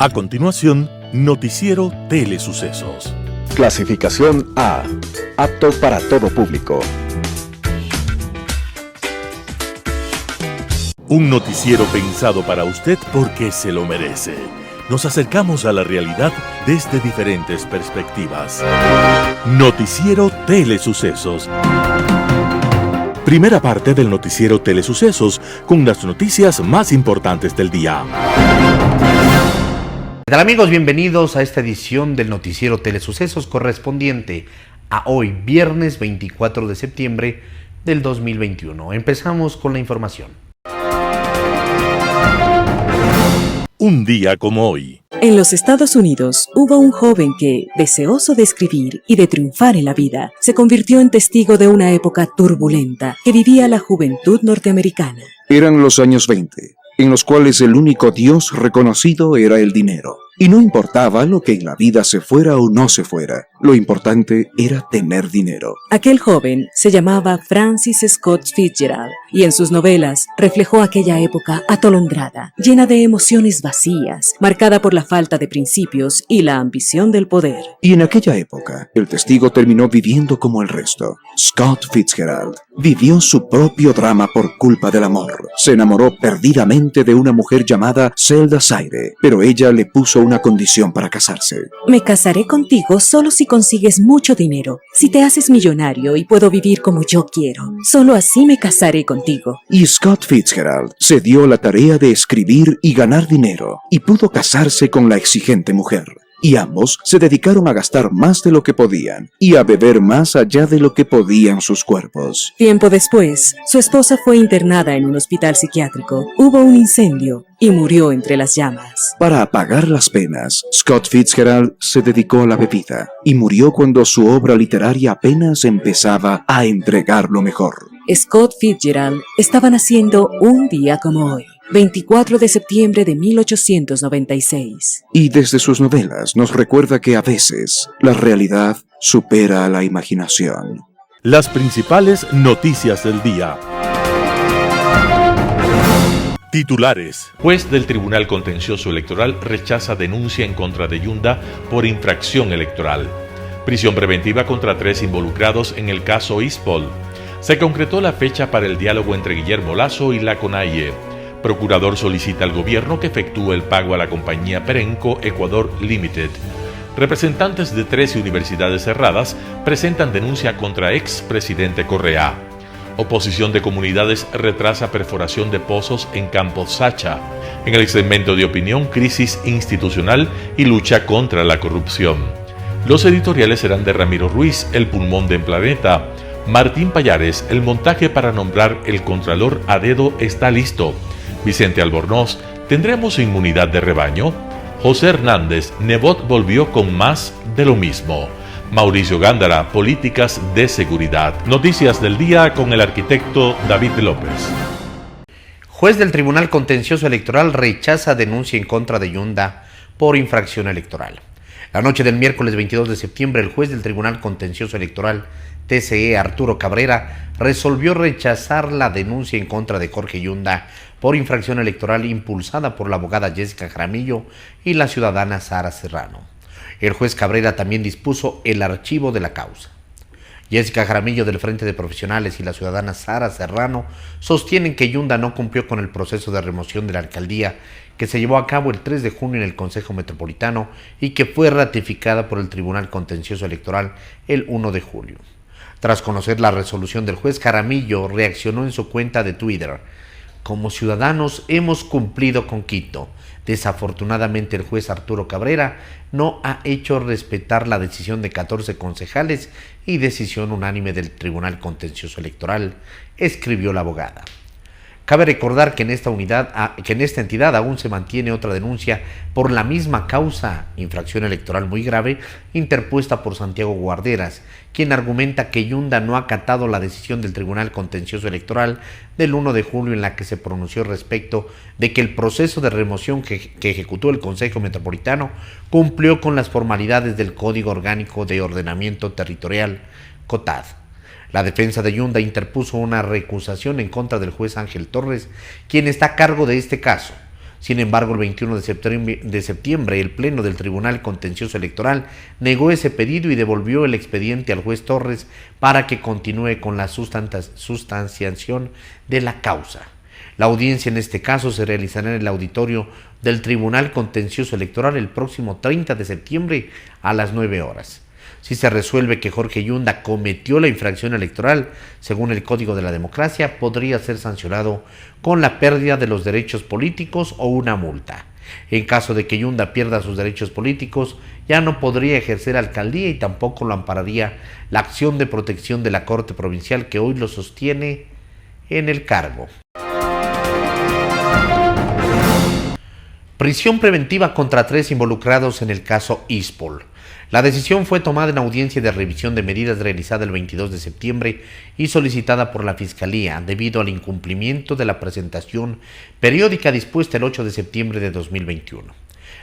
A continuación, Noticiero Telesucesos. Clasificación A. Apto para todo público. Un noticiero pensado para usted porque se lo merece. Nos acercamos a la realidad desde diferentes perspectivas. Noticiero Telesucesos. Primera parte del Noticiero Telesucesos, con las noticias más importantes del día. ¿Qué tal, amigos? Bienvenidos a esta edición del Noticiero Telesucesos correspondiente a hoy, viernes 24 de septiembre del 2021. Empezamos con la información. Un día como hoy. En los Estados Unidos hubo un joven que, deseoso de escribir y de triunfar en la vida, se convirtió en testigo de una época turbulenta que vivía la juventud norteamericana. Eran los años 20, en los cuales el único Dios reconocido era el dinero. Y no importaba lo que en la vida se fuera o no se fuera, lo importante era tener dinero. Aquel joven se llamaba Francis Scott Fitzgerald y en sus novelas reflejó aquella época atolondrada, llena de emociones vacías, marcada por la falta de principios y la ambición del poder. Y en aquella época, el testigo terminó viviendo como el resto. Scott Fitzgerald vivió su propio drama por culpa del amor. Se enamoró perdidamente de una mujer llamada Zelda Zaire, pero ella le puso una condición para casarse. Me casaré contigo solo si consigues mucho dinero, si te haces millonario y puedo vivir como yo quiero. Solo así me casaré contigo. Y Scott Fitzgerald se dio la tarea de escribir y ganar dinero, y pudo casarse con la exigente mujer. Y ambos se dedicaron a gastar más de lo que podían y a beber más allá de lo que podían sus cuerpos. Tiempo después, su esposa fue internada en un hospital psiquiátrico. Hubo un incendio y murió entre las llamas. Para apagar las penas, Scott Fitzgerald se dedicó a la bebida y murió cuando su obra literaria apenas empezaba a entregar lo mejor. Scott Fitzgerald estaba naciendo un día como hoy, 24 de septiembre de 1896. Y desde sus novelas nos recuerda que a veces la realidad supera a la imaginación. Las principales noticias del día. Titulares. Juez del Tribunal Contencioso Electoral rechaza denuncia en contra de Yunda por infracción electoral. Prisión preventiva contra 3 involucrados en el caso Ispol. Se concretó la fecha para el diálogo entre Guillermo Lasso y la CONAIE. Procurador solicita al gobierno que efectúe el pago a la compañía Perenco Ecuador Limited. Representantes de 13 universidades cerradas presentan denuncia contra expresidente Correa. Oposición de comunidades retrasa perforación de pozos en Campo Sacha. En el segmento de opinión, crisis institucional y lucha contra la corrupción. Los editoriales serán de Ramiro Ruiz, el pulmón de Planeta. Martín Payares, el montaje para nombrar el contralor a dedo está listo. Vicente Albornoz, ¿tendremos inmunidad de rebaño? José Hernández, Nebot volvió con más de lo mismo. Mauricio Gándara, políticas de seguridad. Noticias del día con el arquitecto David López. Juez del Tribunal Contencioso Electoral rechaza denuncia en contra de Yunda por infracción electoral. La noche del miércoles 22 de septiembre, el juez del Tribunal Contencioso Electoral, TCE, Arturo Cabrera, resolvió rechazar la denuncia en contra de Jorge Yunda por infracción electoral impulsada por la abogada Jessica Jaramillo y la ciudadana Sara Serrano. El juez Cabrera también dispuso el archivo de la causa. Jessica Jaramillo del Frente de Profesionales y la ciudadana Sara Serrano sostienen que Yunda no cumplió con el proceso de remoción de la alcaldía que se llevó a cabo el 3 de junio en el Consejo Metropolitano y que fue ratificada por el Tribunal Contencioso Electoral el 1 de julio. Tras conocer la resolución del juez, Jaramillo reaccionó en su cuenta de Twitter: como ciudadanos hemos cumplido con Quito. Desafortunadamente el juez Arturo Cabrera no ha hecho respetar la decisión de 14 concejales y decisión unánime del Tribunal Contencioso Electoral, escribió la abogada. Cabe recordar que en esta entidad aún se mantiene otra denuncia por la misma causa, infracción electoral muy grave, interpuesta por Santiago Guarderas, quien argumenta que Yunda no ha acatado la decisión del Tribunal Contencioso Electoral del 1 de julio en la que se pronunció respecto de que el proceso de remoción que ejecutó el Consejo Metropolitano cumplió con las formalidades del Código Orgánico de Ordenamiento Territorial, COTAD. La defensa de Yunda interpuso una recusación en contra del juez Ángel Torres, quien está a cargo de este caso. Sin embargo, el 21 de septiembre, el Pleno del Tribunal Contencioso Electoral negó ese pedido y devolvió el expediente al juez Torres para que continúe con la sustanciación de la causa. La audiencia en este caso se realizará en el auditorio del Tribunal Contencioso Electoral el próximo 30 de septiembre a las 9 horas. Si se resuelve que Jorge Yunda cometió la infracción electoral, según el Código de la Democracia, podría ser sancionado con la pérdida de los derechos políticos o una multa. En caso de que Yunda pierda sus derechos políticos, ya no podría ejercer alcaldía y tampoco lo ampararía la acción de protección de la Corte Provincial que hoy lo sostiene en el cargo. Prisión preventiva contra 3 involucrados en el caso Ispol. La decisión fue tomada en audiencia de revisión de medidas realizada el 22 de septiembre y solicitada por la Fiscalía debido al incumplimiento de la presentación periódica dispuesta el 8 de septiembre de 2021.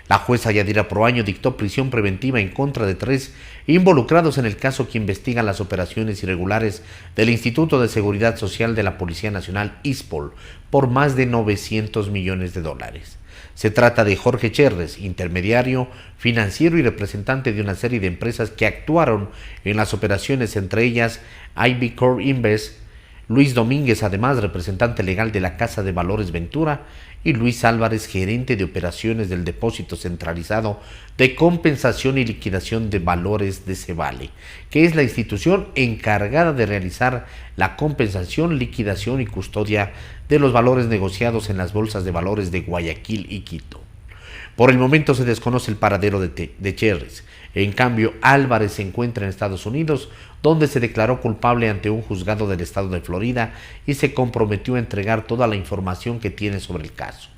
La jueza Yadira Proaño dictó prisión preventiva en contra de 3 involucrados en el caso que investigan las operaciones irregulares del Instituto de Seguridad Social de la Policía Nacional Ispol por más de $900 millones. Se trata de Jorge Cherres, intermediario, financiero y representante de una serie de empresas que actuaron en las operaciones, entre ellas IB Core Invest, Luis Domínguez, además representante legal de la Casa de Valores Ventura, y Luis Álvarez, gerente de operaciones del Depósito Centralizado de Compensación y Liquidación de Valores de Cevale, que es la institución encargada de realizar la compensación, liquidación y custodia de los valores negociados en las bolsas de valores de Guayaquil y Quito. Por el momento se desconoce el paradero de Cherres. En cambio, Álvarez se encuentra en Estados Unidos, donde se declaró culpable ante un juzgado del estado de Florida y se comprometió a entregar toda la información que tiene sobre el caso.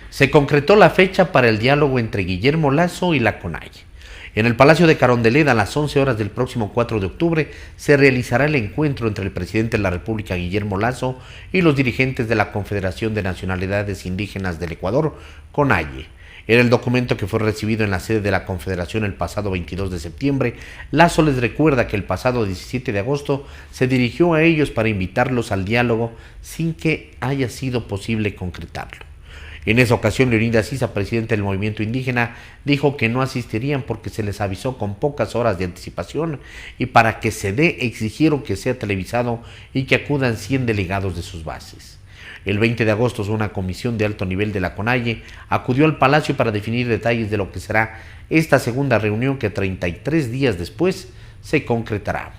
Se concretó la fecha para el diálogo entre Guillermo Lasso y la CONAIE. En el Palacio de Carondelet, a las 11 horas del próximo 4 de octubre, se realizará el encuentro entre el presidente de la República, Guillermo Lasso, y los dirigentes de la Confederación de Nacionalidades Indígenas del Ecuador, CONAIE. En el documento que fue recibido en la sede de la Confederación el pasado 22 de septiembre, Lasso les recuerda que el pasado 17 de agosto se dirigió a ellos para invitarlos al diálogo sin que haya sido posible concretarlo. En esa ocasión, Leonidas Issa, presidente del movimiento indígena, dijo que no asistirían porque se les avisó con pocas horas de anticipación y para que se dé exigieron que sea televisado y que acudan 100 delegados de sus bases. El 20 de agosto, una comisión de alto nivel de la CONAIE acudió al Palacio para definir detalles de lo que será esta segunda reunión que 33 días después se concretará.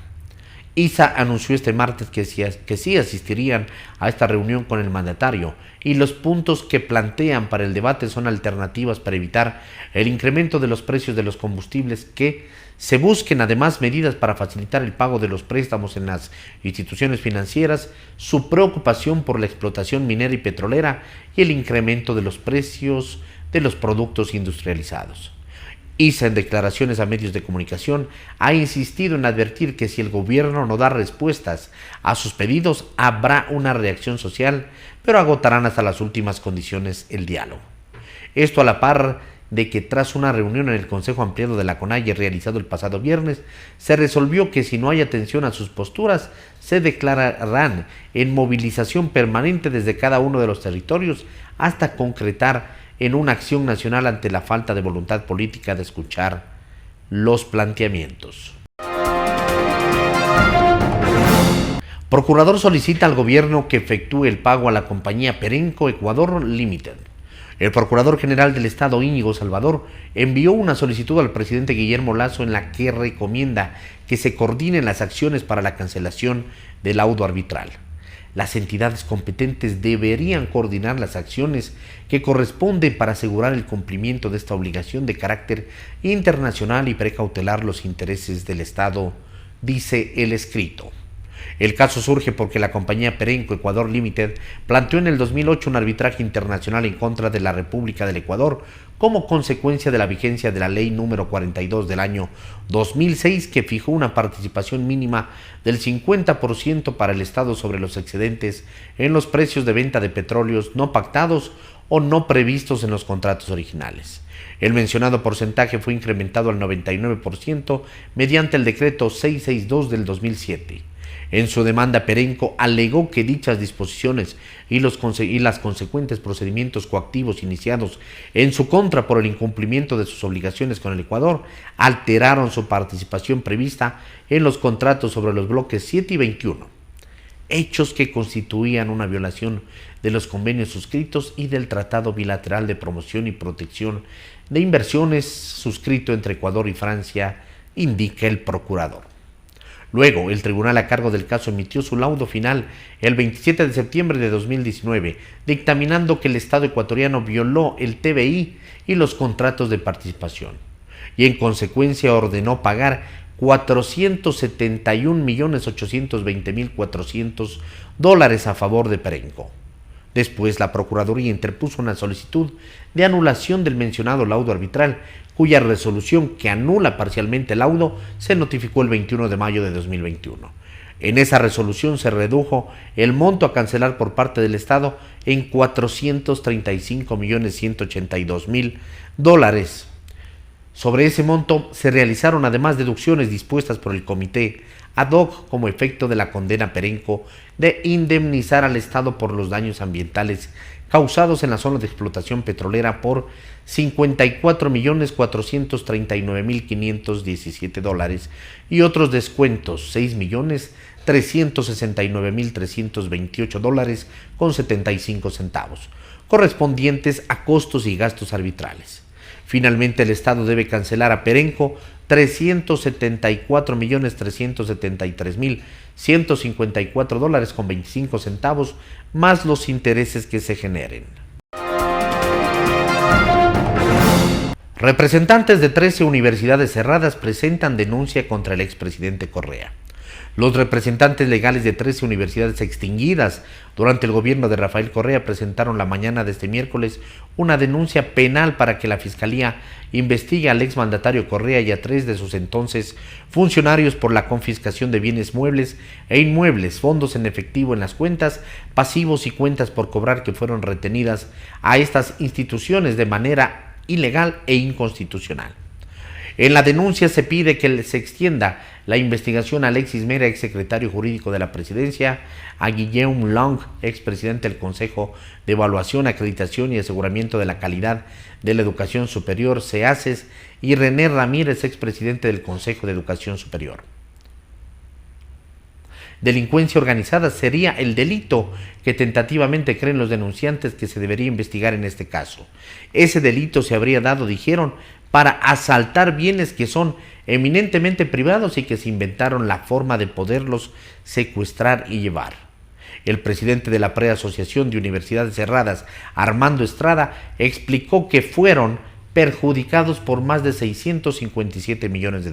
Issa anunció este martes que sí asistirían a esta reunión con el mandatario y los puntos que plantean para el debate son alternativas para evitar el incremento de los precios de los combustibles, que se busquen además medidas para facilitar el pago de los préstamos en las instituciones financieras, su preocupación por la explotación minera y petrolera y el incremento de los precios de los productos industrializados. Issa, en declaraciones a medios de comunicación, ha insistido en advertir que si el gobierno no da respuestas a sus pedidos, habrá una reacción social, pero agotarán hasta las últimas condiciones el diálogo. Esto a la par de que tras una reunión en el Consejo Ampliado de la CONAIE realizado el pasado viernes, se resolvió que si no hay atención a sus posturas, se declararán en movilización permanente desde cada uno de los territorios hasta concretar en una acción nacional ante la falta de voluntad política de escuchar los planteamientos. Procurador solicita al gobierno que efectúe el pago a la compañía Perenco Ecuador Limited. El Procurador General del Estado, Íñigo Salvador, envió una solicitud al presidente Guillermo Lasso en la que recomienda que se coordinen las acciones para la cancelación del laudo arbitral. Las entidades competentes deberían coordinar las acciones que corresponden para asegurar el cumplimiento de esta obligación de carácter internacional y precautelar los intereses del Estado, dice el escrito. El caso surge porque la compañía Perenco Ecuador Limited planteó en el 2008 un arbitraje internacional en contra de la República del Ecuador como consecuencia de la vigencia de la ley número 42 del año 2006, que fijó una participación mínima del 50% para el Estado sobre los excedentes en los precios de venta de petróleos no pactados o no previstos en los contratos originales. El mencionado porcentaje fue incrementado al 99% mediante el decreto 662 del 2007. En su demanda, Perenco alegó que dichas disposiciones y las consecuentes procedimientos coactivos iniciados en su contra por el incumplimiento de sus obligaciones con el Ecuador alteraron su participación prevista en los contratos sobre los bloques 7 y 21, hechos que constituían una violación de los convenios suscritos y del Tratado Bilateral de Promoción y Protección de Inversiones suscrito entre Ecuador y Francia, indica el procurador. Luego, el tribunal a cargo del caso emitió su laudo final el 27 de septiembre de 2019, dictaminando que el Estado ecuatoriano violó el TBI y los contratos de participación, y en consecuencia ordenó pagar $471.820.400 a favor de Perenco. Después, la Procuraduría interpuso una solicitud de anulación del mencionado laudo arbitral, cuya resolución, que anula parcialmente el laudo, se notificó el 21 de mayo de 2021. En esa resolución se redujo el monto a cancelar por parte del Estado en $435.182.000. Sobre ese monto se realizaron además deducciones dispuestas por el comité ad hoc como efecto de la condena a Perenco de indemnizar al Estado por los daños ambientales causados en la zona de explotación petrolera por $54.439.517 y otros descuentos $6.039.328.75 correspondientes a costos y gastos arbitrales. Finalmente, el Estado debe cancelar a Perenco $374.373.154.25 más los intereses que se generen. Representantes de 13 universidades cerradas presentan denuncia contra el expresidente Correa. Los representantes legales de 13 universidades extinguidas durante el gobierno de Rafael Correa presentaron la mañana de este miércoles una denuncia penal para que la Fiscalía investigue al exmandatario Correa y a 3 de sus entonces funcionarios por la confiscación de bienes muebles e inmuebles, fondos en efectivo en las cuentas, pasivos y cuentas por cobrar que fueron retenidas a estas instituciones de manera ilegal e inconstitucional. En la denuncia se pide que se extienda la investigación a Alexis Mera, exsecretario jurídico de la Presidencia, a Guillaume Long, expresidente del Consejo de Evaluación, Acreditación y Aseguramiento de la Calidad de la Educación Superior, CEACES, y René Ramírez, expresidente del Consejo de Educación Superior. Delincuencia organizada sería el delito que tentativamente creen los denunciantes que se debería investigar en este caso. Ese delito se habría dado, dijeron, para asaltar bienes que son eminentemente privados y que se inventaron la forma de poderlos secuestrar y llevar. El presidente de la Preasociación de Universidades Cerradas, Armando Estrada, explicó que fueron perjudicados por más de $657 millones.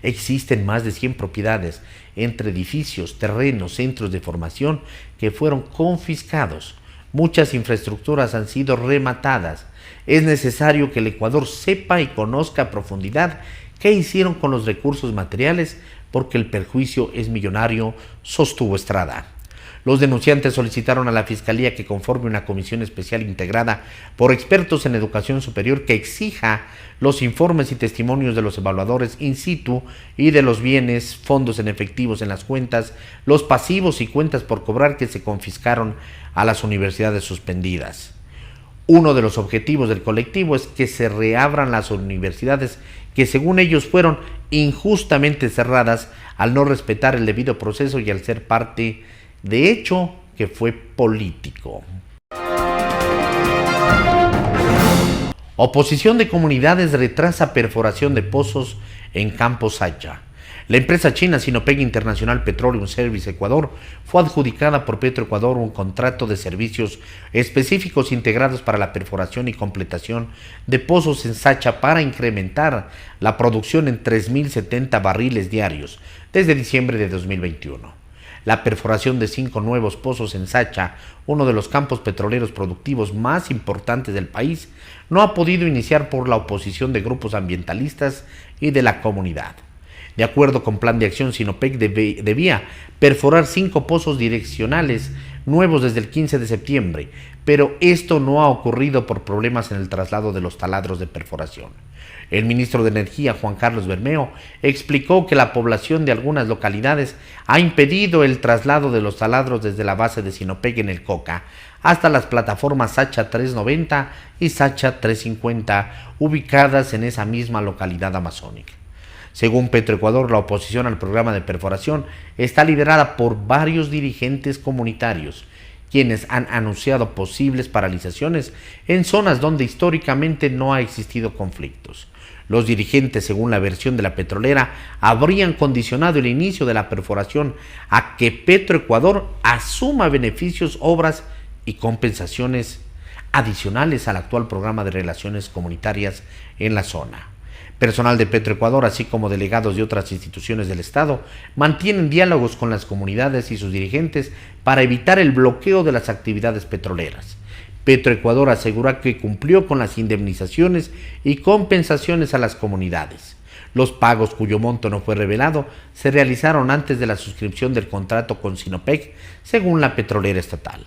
Existen más de 100 propiedades, entre edificios, terrenos, centros de formación, que fueron confiscados. Muchas infraestructuras han sido rematadas. Es necesario que el Ecuador sepa y conozca a profundidad qué hicieron con los recursos materiales, porque el perjuicio es millonario, sostuvo Estrada. Los denunciantes solicitaron a la Fiscalía que conforme una comisión especial integrada por expertos en educación superior que exija los informes y testimonios de los evaluadores in situ y de los bienes, fondos en efectivos en las cuentas, los pasivos y cuentas por cobrar que se confiscaron a las universidades suspendidas. Uno de los objetivos del colectivo es que se reabran las universidades que según ellos fueron injustamente cerradas al no respetar el debido proceso y al ser parte de hecho que fue político. Oposición de comunidades retrasa perforación de pozos en Campo Sacha. La empresa china Sinopec International Petroleum Service Ecuador fue adjudicada por Petroecuador un contrato de servicios específicos integrados para la perforación y completación de pozos en Sacha para incrementar la producción en 3.070 barriles diarios desde diciembre de 2021. La perforación de 5 nuevos pozos en Sacha, uno de los campos petroleros productivos más importantes del país, no ha podido iniciar por la oposición de grupos ambientalistas y de la comunidad. De acuerdo con Plan de Acción, Sinopec debía perforar 5 pozos direccionales nuevos desde el 15 de septiembre, pero esto no ha ocurrido por problemas en el traslado de los taladros de perforación. El ministro de Energía, Juan Carlos Bermeo, explicó que la población de algunas localidades ha impedido el traslado de los taladros desde la base de Sinopec en el Coca hasta las plataformas Sacha 390 y Sacha 350, ubicadas en esa misma localidad amazónica. Según Petroecuador, la oposición al programa de perforación está liderada por varios dirigentes comunitarios, quienes han anunciado posibles paralizaciones en zonas donde históricamente no ha existido conflictos. Los dirigentes, según la versión de la petrolera, habrían condicionado el inicio de la perforación a que Petroecuador asuma beneficios, obras y compensaciones adicionales al actual programa de relaciones comunitarias en la zona. Personal de Petroecuador, así como delegados de otras instituciones del Estado, mantienen diálogos con las comunidades y sus dirigentes para evitar el bloqueo de las actividades petroleras. Petroecuador asegura que cumplió con las indemnizaciones y compensaciones a las comunidades. Los pagos, cuyo monto no fue revelado, se realizaron antes de la suscripción del contrato con Sinopec, según la petrolera estatal.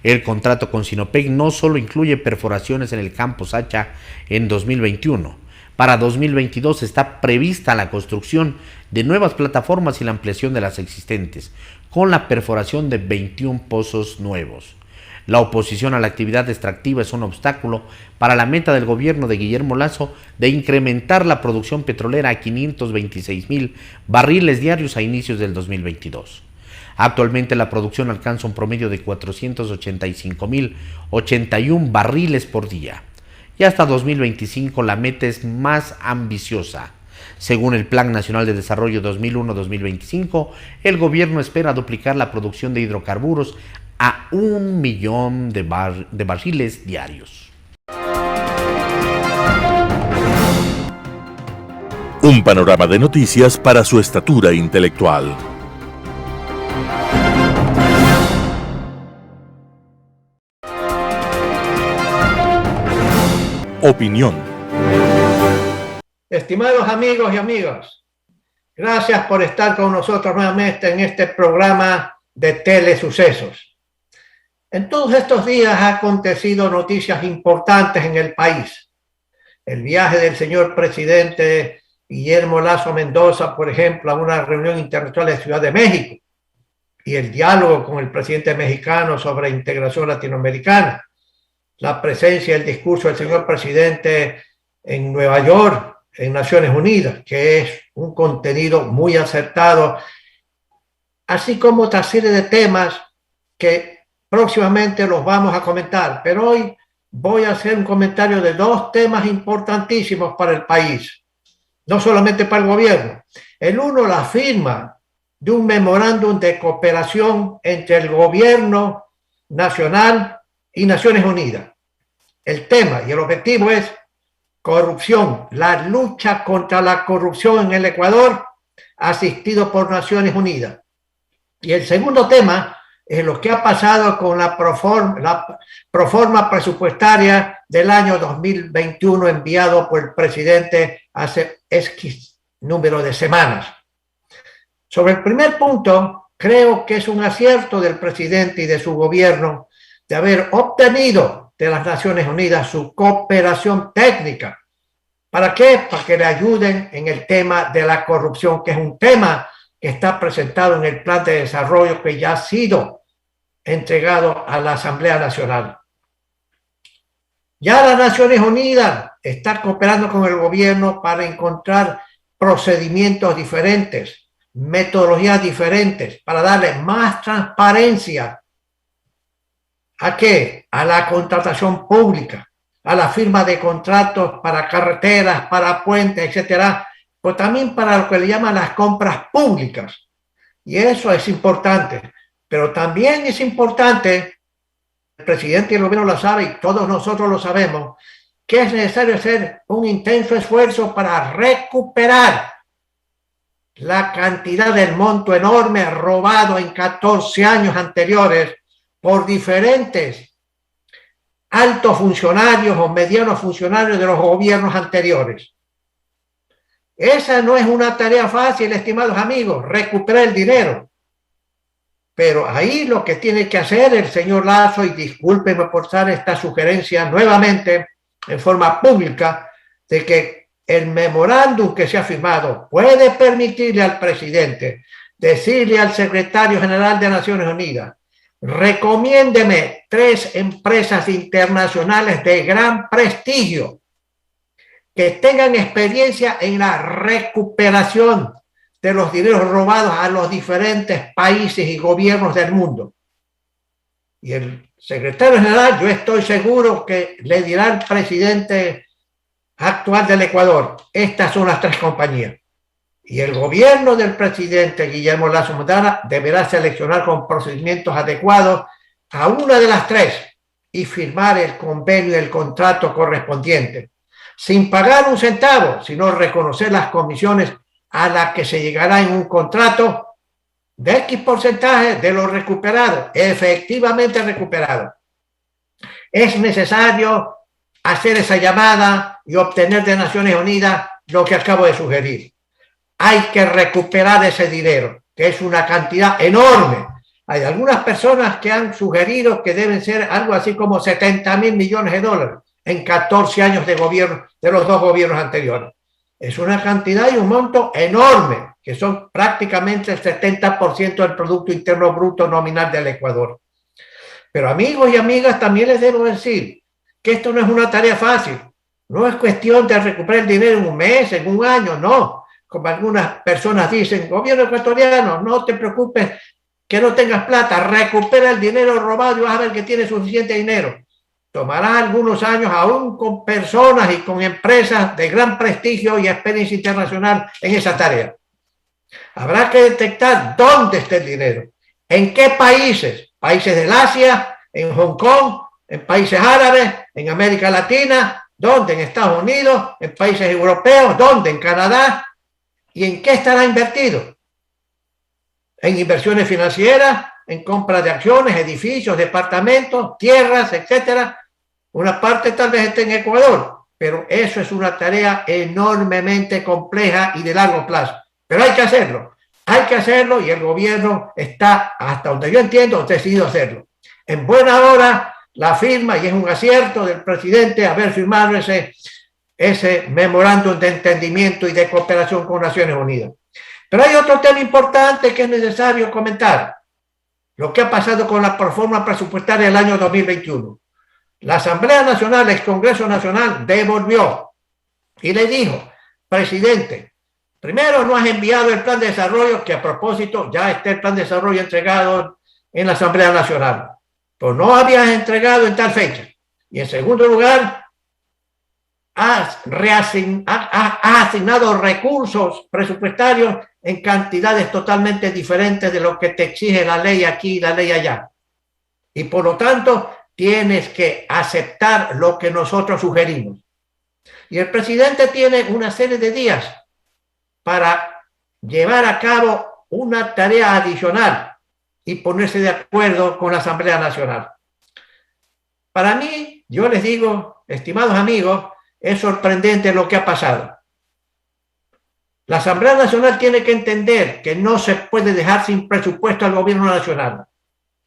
El contrato con Sinopec no solo incluye perforaciones en el campo Sacha en 2021. Para 2022 está prevista la construcción de nuevas plataformas y la ampliación de las existentes, con la perforación de 21 pozos nuevos. La oposición a la actividad extractiva es un obstáculo para la meta del gobierno de Guillermo Lasso de incrementar la producción petrolera a 526,000 barriles diarios a inicios del 2022. Actualmente la producción alcanza un promedio de 485,081 barriles por día. Y hasta 2025 la meta es más ambiciosa. Según el Plan Nacional de Desarrollo 2001-2025, el gobierno espera duplicar la producción de hidrocarburos a 1 millón de barriles diarios. Un panorama de noticias para su estatura intelectual. Opinión. Estimados amigos y amigas, gracias por estar con nosotros nuevamente en este programa de Telesucesos. En todos estos días ha acontecido noticias importantes en el país. El viaje del señor presidente Guillermo Lasso Mendoza, por ejemplo, a una reunión internacional de Ciudad de México, y el diálogo con el presidente mexicano sobre integración latinoamericana. La presencia y el discurso del señor presidente en Nueva York, en Naciones Unidas, que es un contenido muy acertado, así como otra serie de temas que próximamente los vamos a comentar. Pero hoy voy a hacer un comentario de dos temas importantísimos para el país, no solamente para el gobierno. El uno, la firma de un memorándum de cooperación entre el gobierno nacional y Naciones Unidas. El tema y el objetivo es corrupción, la lucha contra la corrupción en el Ecuador, asistido por Naciones Unidas. Y el segundo tema es lo que ha pasado con la proforma presupuestaria del año 2021 enviado por el presidente hace X número de semanas. Sobre el primer punto, creo que es un acierto del presidente y de su gobierno de haber obtenido de las Naciones Unidas su cooperación técnica. ¿Para qué? Para que le ayuden en el tema de la corrupción, que es un tema que está presentado en el plan de desarrollo que ya ha sido entregado a la Asamblea Nacional. Ya las Naciones Unidas están cooperando con el gobierno para encontrar procedimientos diferentes, metodologías diferentes, para darle más transparencia. ¿A qué? A la contratación pública, a la firma de contratos para carreteras, para puentes, etcétera, pero también para lo que le llaman las compras públicas. Y eso es importante. Pero también es importante, el presidente y el gobierno lo sabe y todos nosotros lo sabemos, que es necesario hacer un intenso esfuerzo para recuperar la cantidad del monto enorme robado en 14 años anteriores por diferentes altos funcionarios o medianos funcionarios de los gobiernos anteriores. Esa no es una tarea fácil, estimados amigos, recuperar el dinero. Pero ahí lo que tiene que hacer el señor Lasso, y discúlpeme por dar esta sugerencia nuevamente en forma pública, de que el memorándum que se ha firmado puede permitirle al presidente decirle al secretario general de Naciones Unidas: recomiéndeme 3 empresas internacionales de gran prestigio que tengan experiencia en la recuperación de los dineros robados a los diferentes países y gobiernos del mundo. Y el secretario general, yo estoy seguro que le dirá al presidente actual del Ecuador: estas son las 3 compañías. Y el gobierno del presidente Guillermo Lasso Montana deberá seleccionar con procedimientos adecuados a una de las 3 y firmar el convenio y el contrato correspondiente, sin pagar un centavo, sino reconocer las comisiones a las que se llegará en un contrato de X porcentaje de lo recuperado, efectivamente recuperado. Es necesario hacer esa llamada y obtener de Naciones Unidas lo que acabo de sugerir. Hay que recuperar ese dinero, que es una cantidad enorme. Hay algunas personas que han sugerido que deben ser algo así como 70.000 millones de dólares en 14 años de gobierno de los 2 gobiernos anteriores. Es una cantidad y un monto enorme, que son prácticamente el 70% del Producto Interno Bruto nominal del Ecuador. Pero amigos y amigas, también les debo decir que esto no es una tarea fácil. No es cuestión de recuperar el dinero en un mes, en un año, no. Como algunas personas dicen: gobierno ecuatoriano, no te preocupes que no tengas plata, recupera el dinero robado y vas a ver que tienes suficiente dinero. Tomará algunos años, aún con personas y con empresas de gran prestigio y experiencia internacional en esa tarea. Habrá que detectar dónde está el dinero, en qué países: países del Asia, en Hong Kong, en países árabes, en América Latina, ¿dónde? En Estados Unidos, en países europeos, ¿dónde? En Canadá. ¿Y en qué estará invertido? En inversiones financieras, en compra de acciones, edificios, departamentos, tierras, etcétera. Una parte tal vez esté en Ecuador, pero eso es una tarea enormemente compleja y de largo plazo. Pero hay que hacerlo y el gobierno está, hasta donde yo entiendo, decidido hacerlo. En buena hora la firma, y es un acierto del presidente haber firmado ese memorándum de entendimiento y de cooperación con Naciones Unidas. Pero hay otro tema importante que es necesario comentar: lo que ha pasado con la reforma presupuestaria del año 2021. La Asamblea Nacional, el Congreso Nacional, devolvió y le dijo: presidente, primero no has enviado el plan de desarrollo, que a propósito ya está el plan de desarrollo entregado en la Asamblea Nacional, pero no habías entregado en tal fecha. Y en segundo lugar, has asignado recursos presupuestarios en cantidades totalmente diferentes de lo que te exige la ley aquí y la ley allá. Y por lo tanto, tienes que aceptar lo que nosotros sugerimos. Y el presidente tiene una serie de días para llevar a cabo una tarea adicional y ponerse de acuerdo con la Asamblea Nacional. Para mí, yo les digo, estimados amigos, es sorprendente lo que ha pasado. La Asamblea Nacional tiene que entender que no se puede dejar sin presupuesto al gobierno nacional.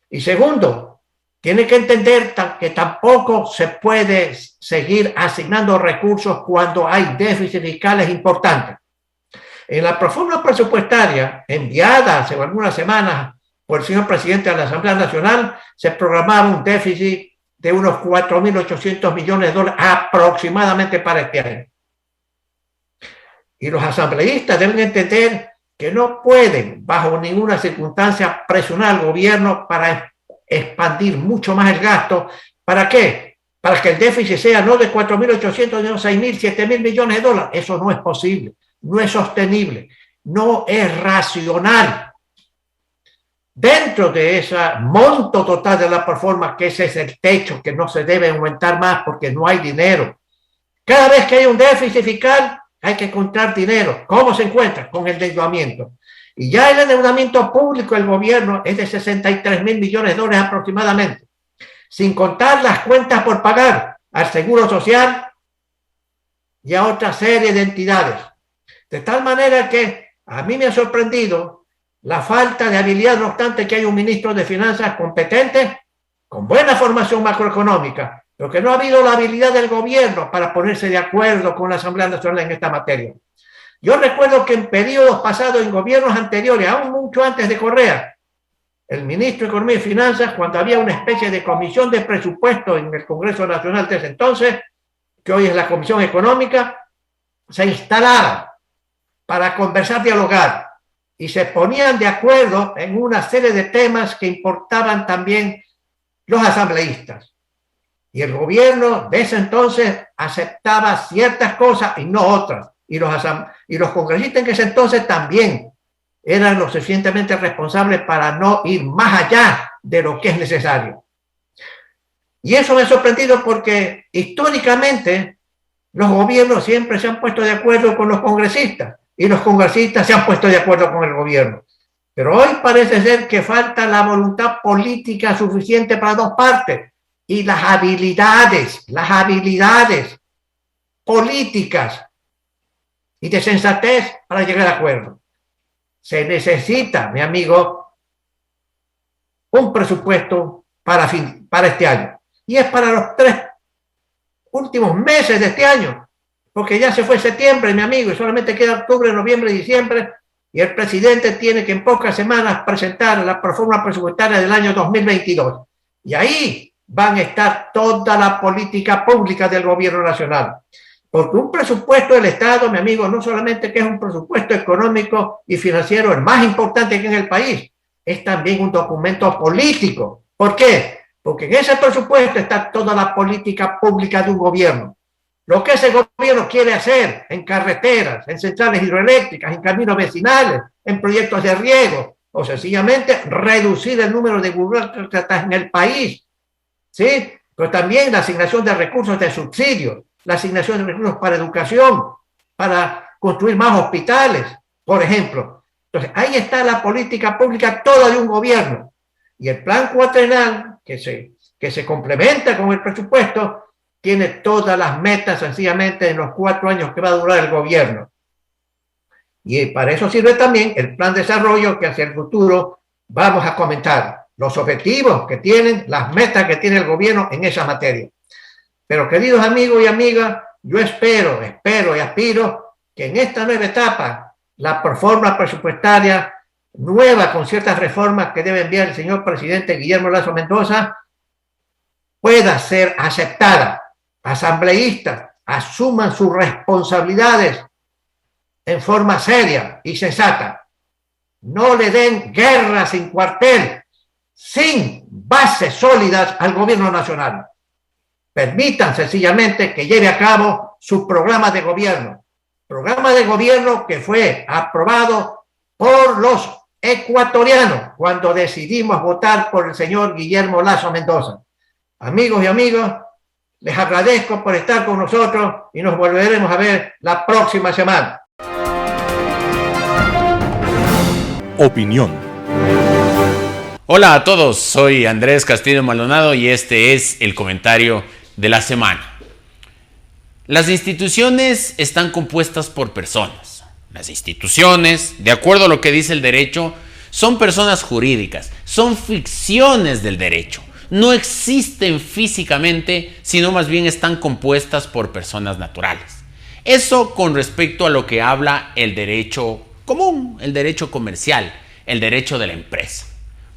Y segundo, tiene que entender que tampoco se puede seguir asignando recursos cuando hay déficits fiscales importantes. En la proforma presupuestaria enviada hace algunas semanas por el señor presidente de la Asamblea Nacional, se programaba un déficit de unos 4.800 millones de dólares aproximadamente para este año. Y los asambleístas deben entender que no pueden, bajo ninguna circunstancia, presionar al gobierno para expandir mucho más el gasto. ¿Para qué? Para que el déficit sea no de 4.800, sino 6.000, 7.000 millones de dólares. Eso no es posible, no es sostenible, no es racional. Dentro de ese monto total de la proforma, que ese es el techo, que no se debe aumentar más porque no hay dinero. Cada vez que hay un déficit fiscal, hay que encontrar dinero. ¿Cómo se encuentra? Con el endeudamiento. Y ya el endeudamiento público del gobierno es de 63.000 millones de dólares aproximadamente, sin contar las cuentas por pagar al Seguro Social y a otra serie de entidades. De tal manera que a mí me ha sorprendido la falta de habilidad, no obstante que hay un ministro de Finanzas competente, con buena formación macroeconómica, porque no ha habido la habilidad del gobierno para ponerse de acuerdo con la Asamblea Nacional en esta materia. Yo recuerdo que en periodos pasados, en gobiernos anteriores, aún mucho antes de Correa, el ministro de Economía y Finanzas, cuando había una especie de comisión de presupuesto en el Congreso Nacional desde entonces, que hoy es la Comisión Económica, se instalaban para conversar, dialogar, y se ponían de acuerdo en una serie de temas que importaban también los asambleístas. Y el gobierno de ese entonces aceptaba ciertas cosas y no otras. Y los congresistas en ese entonces también eran lo suficientemente responsables para no ir más allá de lo que es necesario. Y eso me ha sorprendido porque históricamente los gobiernos siempre se han puesto de acuerdo con los congresistas y los congresistas se han puesto de acuerdo con el gobierno. Pero hoy parece ser que falta la voluntad política suficiente para dos partes y las habilidades políticas y de sensatez para llegar a acuerdo. Se necesita, mi amigo, un presupuesto para este año. Y es para los 3 últimos meses de este año, porque ya se fue septiembre, mi amigo, y solamente queda octubre, noviembre y diciembre, y el presidente tiene que en pocas semanas presentar la reforma presupuestaria del año 2022. Y ahí van a estar toda la política pública del gobierno nacional. Porque un presupuesto del Estado, mi amigo, no solamente que es un presupuesto económico y financiero el más importante que en el país, es también un documento político. ¿Por qué? Porque en ese presupuesto está toda la política pública de un gobierno. Lo que ese gobierno quiere hacer en carreteras, en centrales hidroeléctricas, en caminos vecinales, en proyectos de riego, o sencillamente reducir el número de burócratas en el país, ¿sí? Pero también la asignación de recursos de subsidios, la asignación de recursos para educación, para construir más hospitales, por ejemplo. Entonces, ahí está la política pública toda de un gobierno. Y el plan cuatrenal, que se complementa con el presupuesto, tiene todas las metas sencillamente en los 4 años que va a durar el gobierno. Y para eso sirve también el plan de desarrollo que hacia el futuro vamos a comentar. Los objetivos que tienen, las metas que tiene el gobierno en esa materia. Pero queridos amigos y amigas, yo espero y aspiro que en esta nueva etapa, la reforma presupuestaria nueva con ciertas reformas que debe enviar el señor presidente Guillermo Lasso Mendoza pueda ser aceptada. Asambleístas asuman sus responsabilidades en forma seria y sensata. No le den guerra sin cuartel, sin bases sólidas al gobierno nacional. Permitan sencillamente que lleve a cabo su programa de gobierno que fue aprobado por los ecuatorianos cuando decidimos votar por el señor Guillermo Lasso Mendoza. Amigos y amigas, les agradezco por estar con nosotros y nos volveremos a ver la próxima semana. Opinión. Hola a todos, soy Andrés Castillo Maldonado y este es el comentario de la semana. Las instituciones están compuestas por personas. Las instituciones, de acuerdo a lo que dice el derecho, son personas jurídicas, son ficciones del derecho. No existen físicamente, sino más bien están compuestas por personas naturales. Eso con respecto a lo que habla el derecho común, el derecho comercial, el derecho de la empresa.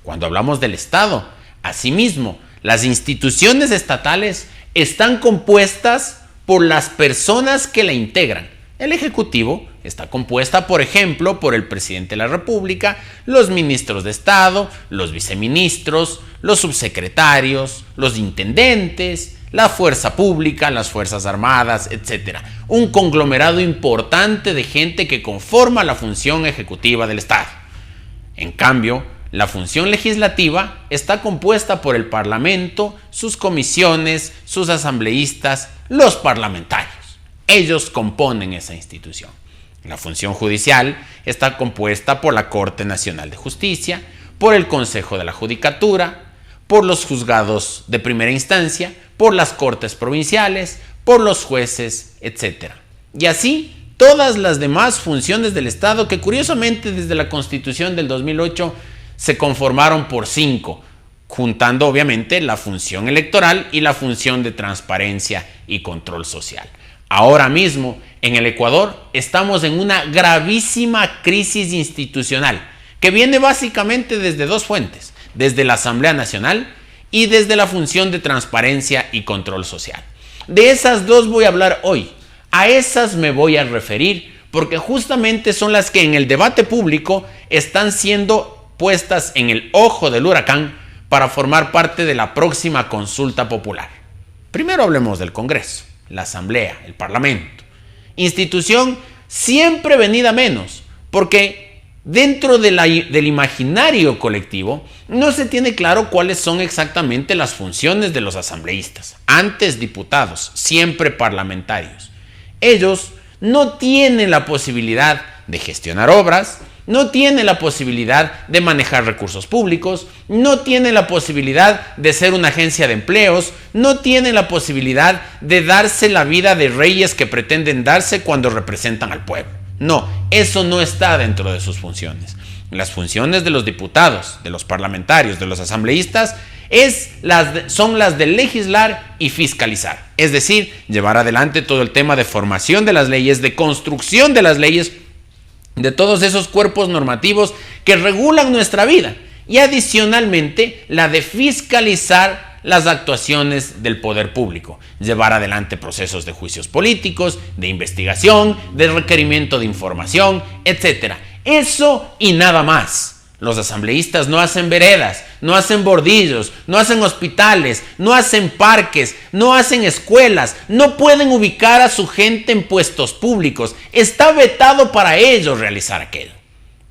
Cuando hablamos del Estado, asimismo, las instituciones estatales están compuestas por las personas que la integran. El Ejecutivo está compuesta, por ejemplo, por el presidente de la República, los ministros de Estado, los viceministros, los subsecretarios, los intendentes, la fuerza pública, las fuerzas armadas, etc. Un conglomerado importante de gente que conforma la función ejecutiva del Estado. En cambio, la función legislativa está compuesta por el Parlamento, sus comisiones, sus asambleístas, los parlamentarios. Ellos componen esa institución. La función judicial está compuesta por la Corte Nacional de Justicia, por el Consejo de la Judicatura, por los juzgados de primera instancia, por las Cortes provinciales, por los jueces, etc. Y así, todas las demás funciones del Estado que curiosamente desde la Constitución del 2008 se conformaron por 5. juntando obviamente la función electoral y la función de transparencia y control social. Ahora mismo, en el Ecuador, estamos en una gravísima crisis institucional que viene básicamente desde dos fuentes, desde la Asamblea Nacional y desde la función de transparencia y control social. De esas dos voy a hablar hoy. A esas me voy a referir porque justamente son las que en el debate público están siendo puestas en el ojo del huracán para formar parte de la próxima consulta popular. Primero hablemos del Congreso, la Asamblea, el Parlamento. Institución siempre venida menos, porque dentro del imaginario colectivo no se tiene claro cuáles son exactamente las funciones de los asambleístas. Antes diputados, siempre parlamentarios. Ellos no tienen la posibilidad de gestionar obras, no tienen la posibilidad de manejar recursos públicos, no tienen la posibilidad de ser una agencia de empleos, no tienen la posibilidad de darse la vida de reyes que pretenden darse cuando representan al pueblo. No, eso no está dentro de sus funciones. Las funciones de los diputados, de los parlamentarios, de los asambleístas son las de legislar y fiscalizar. Es decir, llevar adelante todo el tema de formación de las leyes, de construcción de las leyes, de todos esos cuerpos normativos que regulan nuestra vida. Y adicionalmente, la de fiscalizar las actuaciones del poder público, llevar adelante procesos de juicios políticos, de investigación, de requerimiento de información, etc. Eso y nada más. Los asambleístas no hacen veredas, no hacen bordillos, no hacen hospitales, no hacen parques, no hacen escuelas, no pueden ubicar a su gente en puestos públicos. Está vetado para ellos realizar aquello.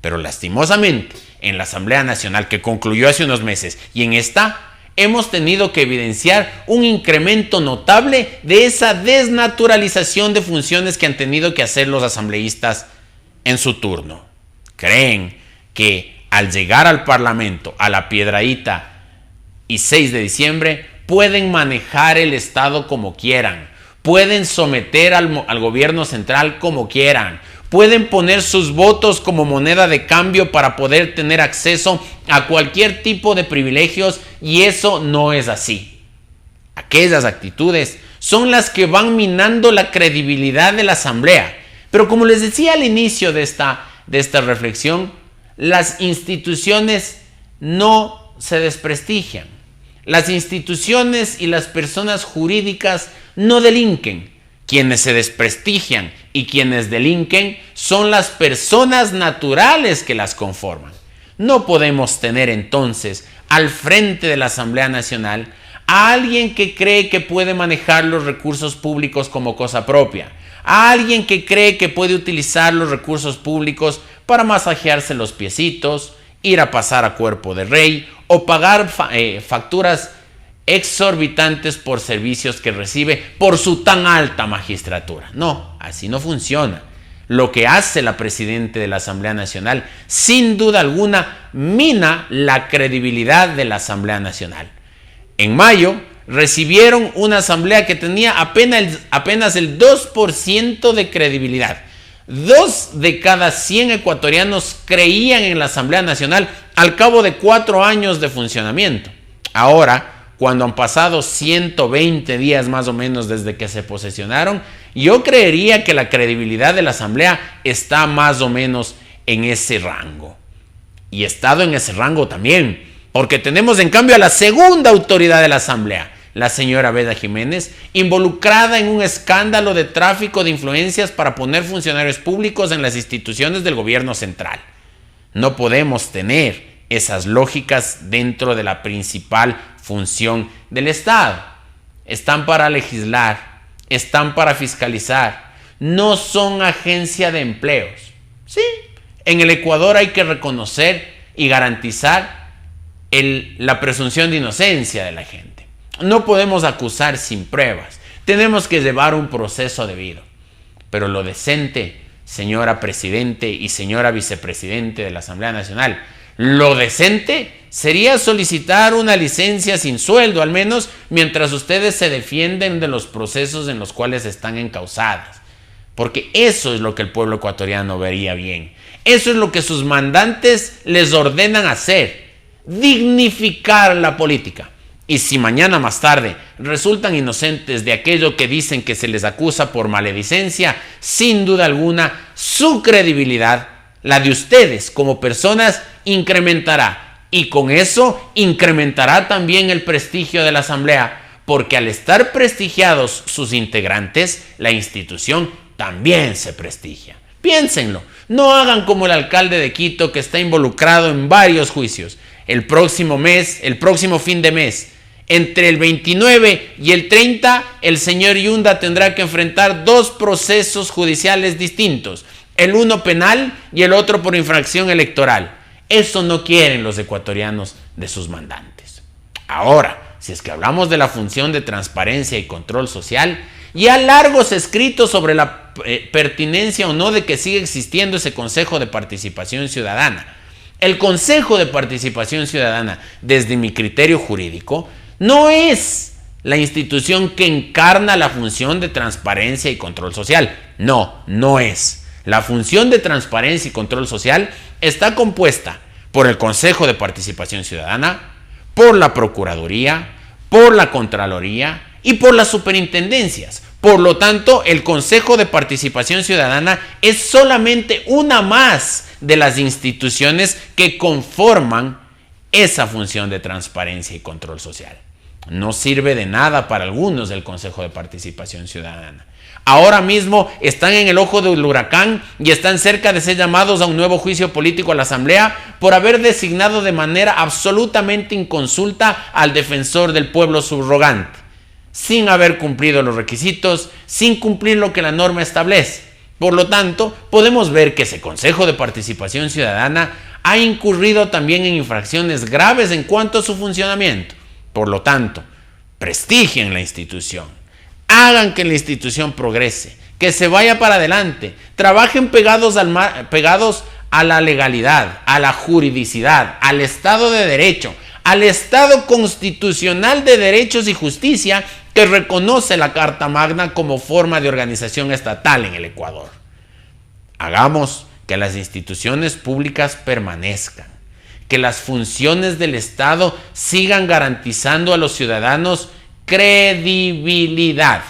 Pero lastimosamente, en la Asamblea Nacional que concluyó hace unos meses y en esta, hemos tenido que evidenciar un incremento notable de esa desnaturalización de funciones que han tenido que hacer los asambleístas en su turno. Creen que al llegar al Parlamento, a la Piedradita y 6 de diciembre, pueden manejar el Estado como quieran, pueden someter al gobierno central como quieran, pueden poner sus votos como moneda de cambio para poder tener acceso a cualquier tipo de privilegios, y eso no es así. Aquellas actitudes son las que van minando la credibilidad de la Asamblea. Pero como les decía al inicio de esta reflexión, las instituciones no se desprestigian. Las instituciones y las personas jurídicas no delinquen. Quienes se desprestigian y quienes delinquen son las personas naturales que las conforman. No podemos tener entonces al frente de la Asamblea Nacional a alguien que cree que puede manejar los recursos públicos como cosa propia, a alguien que cree que puede utilizar los recursos públicos para masajearse los piecitos, ir a pasar a cuerpo de rey o pagar facturas exorbitantes por servicios que recibe por su tan alta magistratura. No, así no funciona. Lo que hace la presidenta de la Asamblea Nacional, sin duda alguna, mina la credibilidad de la Asamblea Nacional. En mayo recibieron una asamblea que tenía apenas el 2% de credibilidad. 2 de cada 100 ecuatorianos creían en la Asamblea Nacional al cabo de 4 años de funcionamiento. Ahora, cuando han pasado 120 días más o menos desde que se posesionaron, yo creería que la credibilidad de la Asamblea está más o menos en ese rango. Y he estado en ese rango también, porque tenemos en cambio a la segunda autoridad de la Asamblea, la señora Beda Jiménez, involucrada en un escándalo de tráfico de influencias para poner funcionarios públicos en las instituciones del gobierno central. No podemos tener esas lógicas dentro de la principal función del Estado. Están para legislar, están para fiscalizar, no son agencia de empleos. Sí, en el Ecuador hay que reconocer y garantizar la presunción de inocencia de la gente. No podemos acusar sin pruebas. Tenemos que llevar un proceso debido. Pero lo decente, señora presidente y señora vicepresidente de la Asamblea Nacional, lo decente sería solicitar una licencia sin sueldo, al menos mientras ustedes se defienden de los procesos en los cuales están encausadas. Porque eso es lo que el pueblo ecuatoriano vería bien. Eso es lo que sus mandantes les ordenan hacer. dignificar la política. Y si mañana más tarde resultan inocentes de aquello que dicen que se les acusa por maledicencia, sin duda alguna, su credibilidad, la de ustedes como personas, incrementará. Y con eso incrementará también el prestigio de la Asamblea, porque al estar prestigiados sus integrantes, la institución también se prestigia. Piénsenlo, no hagan como el alcalde de Quito, que está involucrado en varios juicios. El próximo fin de mes, entre el 29 y el 30, el señor Yunda tendrá que enfrentar 2 procesos judiciales distintos, el uno penal y el otro por infracción electoral. Eso no quieren los ecuatorianos de sus mandantes. Ahora, si es que hablamos de la función de transparencia y control social, ya largos escritos sobre la pertinencia o no de que siga existiendo ese Consejo de Participación Ciudadana. El Consejo de Participación Ciudadana, desde mi criterio jurídico, no es la institución que encarna la función de transparencia y control social. No es. La función de transparencia y control social está compuesta por el Consejo de Participación Ciudadana, por la Procuraduría, por la Contraloría y por las superintendencias. Por lo tanto, el Consejo de Participación Ciudadana es solamente una más de las instituciones que conforman esa función de transparencia y control social. No sirve de nada para algunos del Consejo de Participación Ciudadana. Ahora mismo están en el ojo del huracán y están cerca de ser llamados a un nuevo juicio político a la Asamblea por haber designado de manera absolutamente inconsulta al defensor del pueblo subrogante, sin haber cumplido los requisitos, sin cumplir lo que la norma establece. Por lo tanto, podemos ver que ese Consejo de Participación Ciudadana ha incurrido también en infracciones graves en cuanto a su funcionamiento. Por lo tanto, prestigien la institución, hagan que la institución progrese, que se vaya para adelante, trabajen pegados a la legalidad, a la juridicidad, al Estado de Derecho, al Estado constitucional de derechos y justicia que reconoce la Carta Magna como forma de organización estatal en el Ecuador. Hagamos que las instituciones públicas permanezcan, que las funciones del Estado sigan garantizando a los ciudadanos credibilidad.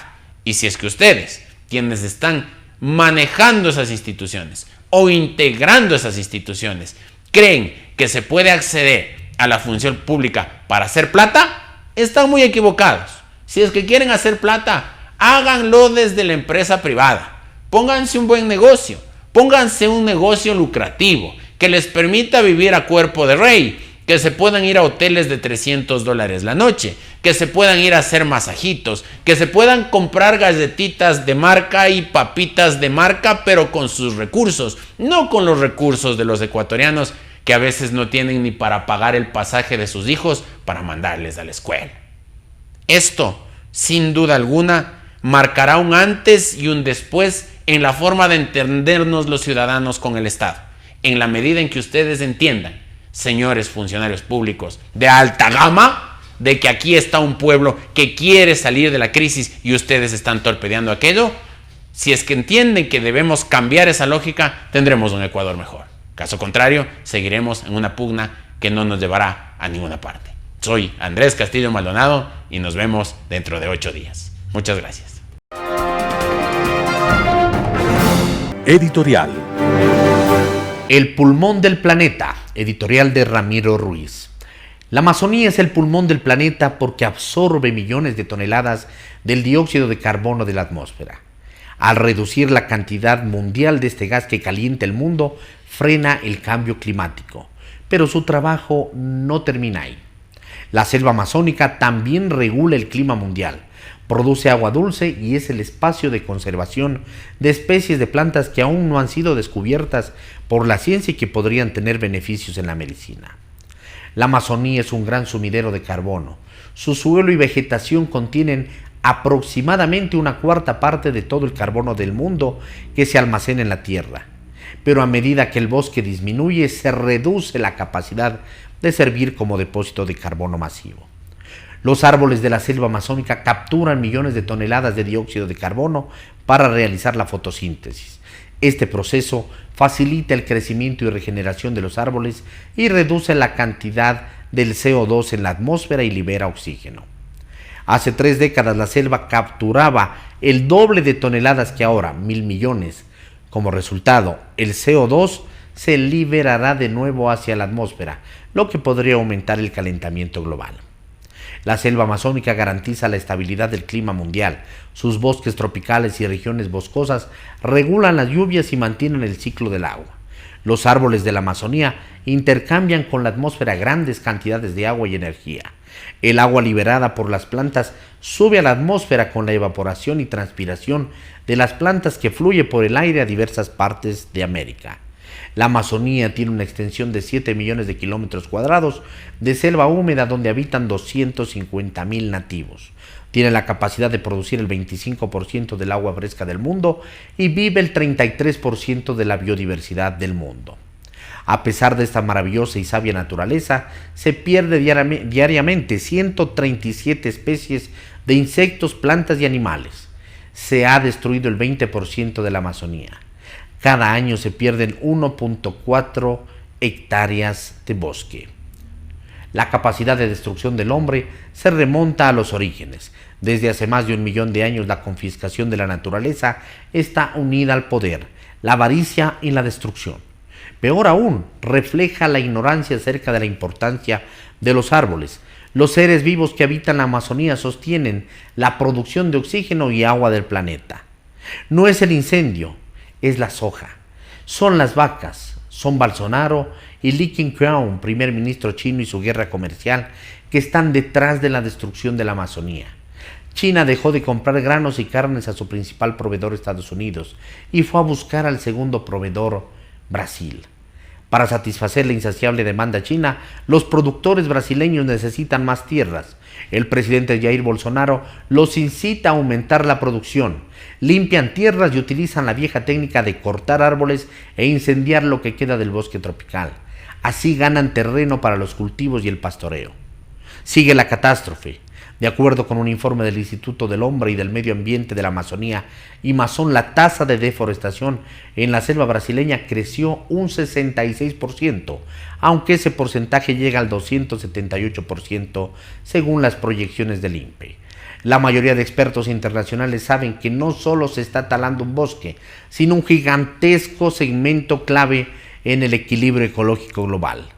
Y si es que ustedes, quienes están manejando esas instituciones o integrando esas instituciones, creen que se puede acceder a la función pública para hacer plata, están muy equivocados. Si es que quieren hacer plata, háganlo desde la empresa privada. Pónganse un buen negocio, pónganse un negocio lucrativo que les permita vivir a cuerpo de rey, que se puedan ir a hoteles de $300 la noche, que se puedan ir a hacer masajitos, que se puedan comprar galletitas de marca y papitas de marca, pero con sus recursos, no con los recursos de los ecuatorianos que a veces no tienen ni para pagar el pasaje de sus hijos para mandarles a la escuela. Esto, sin duda alguna, marcará un antes y un después en la forma de entendernos los ciudadanos con el Estado, en la medida en que ustedes entiendan, señores funcionarios públicos de alta gama, de que aquí está un pueblo que quiere salir de la crisis y ustedes están torpedeando aquello. Si es que entienden que debemos cambiar esa lógica, tendremos un Ecuador mejor. Caso contrario, seguiremos en una pugna que no nos llevará a ninguna parte. Soy Andrés Castillo Maldonado y nos vemos dentro de 8 días. Muchas gracias. Editorial. El pulmón del planeta, editorial de Ramiro Ruiz. La Amazonía es el pulmón del planeta porque absorbe millones de toneladas del dióxido de carbono de la atmósfera. Al reducir la cantidad mundial de este gas que calienta el mundo, frena el cambio climático. Pero su trabajo no termina ahí. La selva amazónica también regula el clima mundial, produce agua dulce y es el espacio de conservación de especies de plantas que aún no han sido descubiertas por la ciencia y que podrían tener beneficios en la medicina. La Amazonía es un gran sumidero de carbono. Su suelo y vegetación contienen aproximadamente 1/4 parte de todo el carbono del mundo que se almacena en la tierra. Pero a medida que el bosque disminuye, se reduce la capacidad de servir como depósito de carbono masivo. Los árboles de la selva amazónica capturan millones de toneladas de dióxido de carbono para realizar la fotosíntesis. Este proceso facilita el crecimiento y regeneración de los árboles y reduce la cantidad del CO2 en la atmósfera y libera oxígeno. Hace 3 décadas la selva capturaba el doble de toneladas que ahora, 1.000 millones. Como resultado, el CO2 se liberará de nuevo hacia la atmósfera, lo que podría aumentar el calentamiento global. La selva amazónica garantiza la estabilidad del clima mundial. Sus bosques tropicales y regiones boscosas regulan las lluvias y mantienen el ciclo del agua. Los árboles de la Amazonía intercambian con la atmósfera grandes cantidades de agua y energía. El agua liberada por las plantas sube a la atmósfera con la evaporación y transpiración de las plantas que fluye por el aire a diversas partes de América. La Amazonía tiene una extensión de 7 millones de kilómetros cuadrados de selva húmeda donde habitan 250.000 nativos. Tiene la capacidad de producir el 25% del agua fresca del mundo y vive el 33% de la biodiversidad del mundo. A pesar de esta maravillosa y sabia naturaleza, se pierde diariamente 137 especies de insectos, plantas y animales. Se ha destruido el 20% de la Amazonía. Cada año se pierden 1.4 hectáreas de bosque. La capacidad de destrucción del hombre se remonta a los orígenes. Desde hace más de 1 millón de años la confiscación de la naturaleza está unida al poder, la avaricia y la destrucción. Peor aún, refleja la ignorancia acerca de la importancia de los árboles. Los seres vivos que habitan la Amazonía sostienen la producción de oxígeno y agua del planeta. No es el incendio, es la soja. Son las vacas, son Bolsonaro y Li Keqiang, primer ministro chino, y su guerra comercial, que están detrás de la destrucción de la Amazonía. China dejó de comprar granos y carnes a su principal proveedor, Estados Unidos, y fue a buscar al segundo proveedor, Brasil. Para satisfacer la insaciable demanda china, los productores brasileños necesitan más tierras. El presidente Jair Bolsonaro los incita a aumentar la producción. Limpian tierras y utilizan la vieja técnica de cortar árboles e incendiar lo que queda del bosque tropical. Así ganan terreno para los cultivos y el pastoreo. Sigue la catástrofe. De acuerdo con un informe del Instituto del Hombre y del Medio Ambiente de la Amazonía, Amazon, la tasa de deforestación en la selva brasileña creció un 66%, aunque ese porcentaje llega al 278% según las proyecciones del INPE. La mayoría de expertos internacionales saben que no solo se está talando un bosque, sino un gigantesco segmento clave en el equilibrio ecológico global.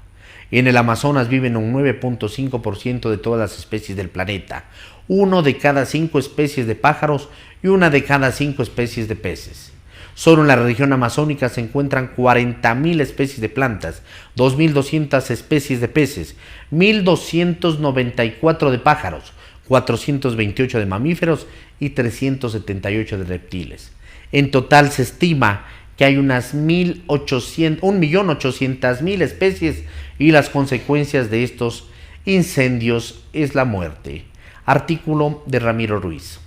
En el Amazonas viven un 9.5% de todas las especies del planeta, 1 de cada 5 especies de pájaros y 1 de cada 5 especies de peces. Solo en la región amazónica se encuentran 40.000 especies de plantas, 2.200 especies de peces, 1.294 de pájaros, 428 de mamíferos y 378 de reptiles. En total se estima que hay unas 1.800.000 especies y las consecuencias de estos incendios es la muerte. Artículo de Ramiro Ruiz.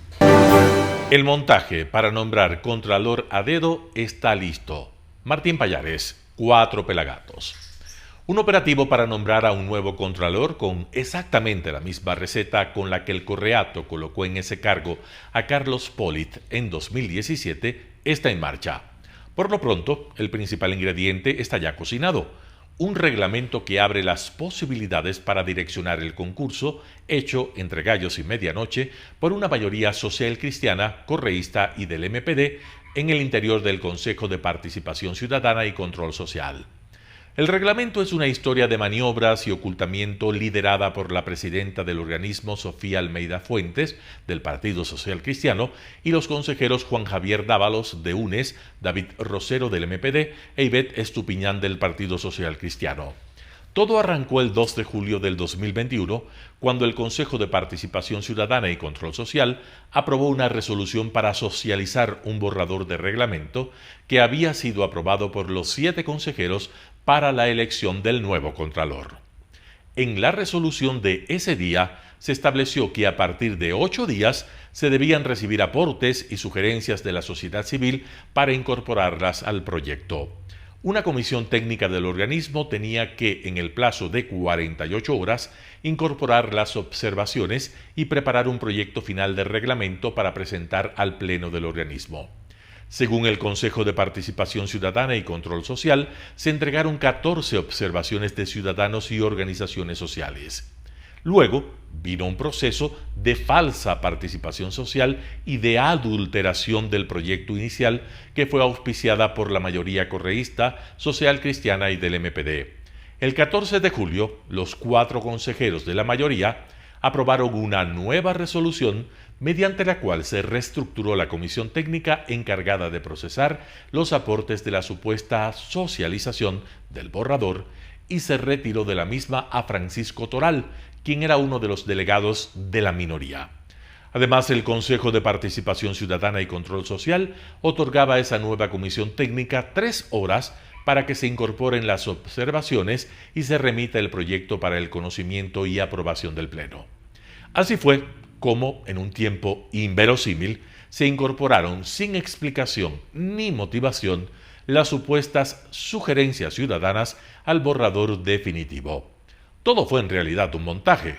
El montaje para nombrar Contralor a dedo está listo. Martín Pallares, 4 Pelagatos. Un operativo para nombrar a un nuevo Contralor con exactamente la misma receta con la que el Correato colocó en ese cargo a Carlos Polit en 2017 está en marcha. Por lo pronto, el principal ingrediente está ya cocinado: un reglamento que abre las posibilidades para direccionar el concurso, hecho entre gallos y medianoche por una mayoría social cristiana, correísta y del MPD en el interior del Consejo de Participación Ciudadana y Control Social. El reglamento es una historia de maniobras y ocultamiento liderada por la presidenta del organismo, Sofía Almeida Fuentes, del Partido Social Cristiano, y los consejeros Juan Javier Dávalos, de UNES, David Rosero, del MPD, e Ivette Estupiñán, del Partido Social Cristiano. Todo arrancó el 2 de julio del 2021, cuando el Consejo de Participación Ciudadana y Control Social aprobó una resolución para socializar un borrador de reglamento que había sido aprobado por los 7 consejeros para la elección del nuevo Contralor. En la resolución de ese día se estableció que a partir de 8 días se debían recibir aportes y sugerencias de la sociedad civil para incorporarlas al proyecto. Una comisión técnica del organismo tenía que, en el plazo de 48 horas, incorporar las observaciones y preparar un proyecto final de reglamento para presentar al Pleno del organismo. Según el Consejo de Participación Ciudadana y Control Social, se entregaron 14 observaciones de ciudadanos y organizaciones sociales. Luego vino un proceso de falsa participación social y de adulteración del proyecto inicial que fue auspiciada por la mayoría correísta, social cristiana y del MPD. El 14 de julio, los 4 consejeros de la mayoría aprobaron una nueva resolución mediante la cual se reestructuró la comisión técnica encargada de procesar los aportes de la supuesta socialización del borrador y se retiró de la misma a Francisco Toral, quien era uno de los delegados de la minoría. Además, el Consejo de Participación Ciudadana y Control Social otorgaba a esa nueva comisión técnica 3 horas para que se incorporen las observaciones y se remita el proyecto para el conocimiento y aprobación del Pleno. Así fue como, en un tiempo inverosímil, se incorporaron sin explicación ni motivación las supuestas sugerencias ciudadanas al borrador definitivo. Todo fue en realidad un montaje.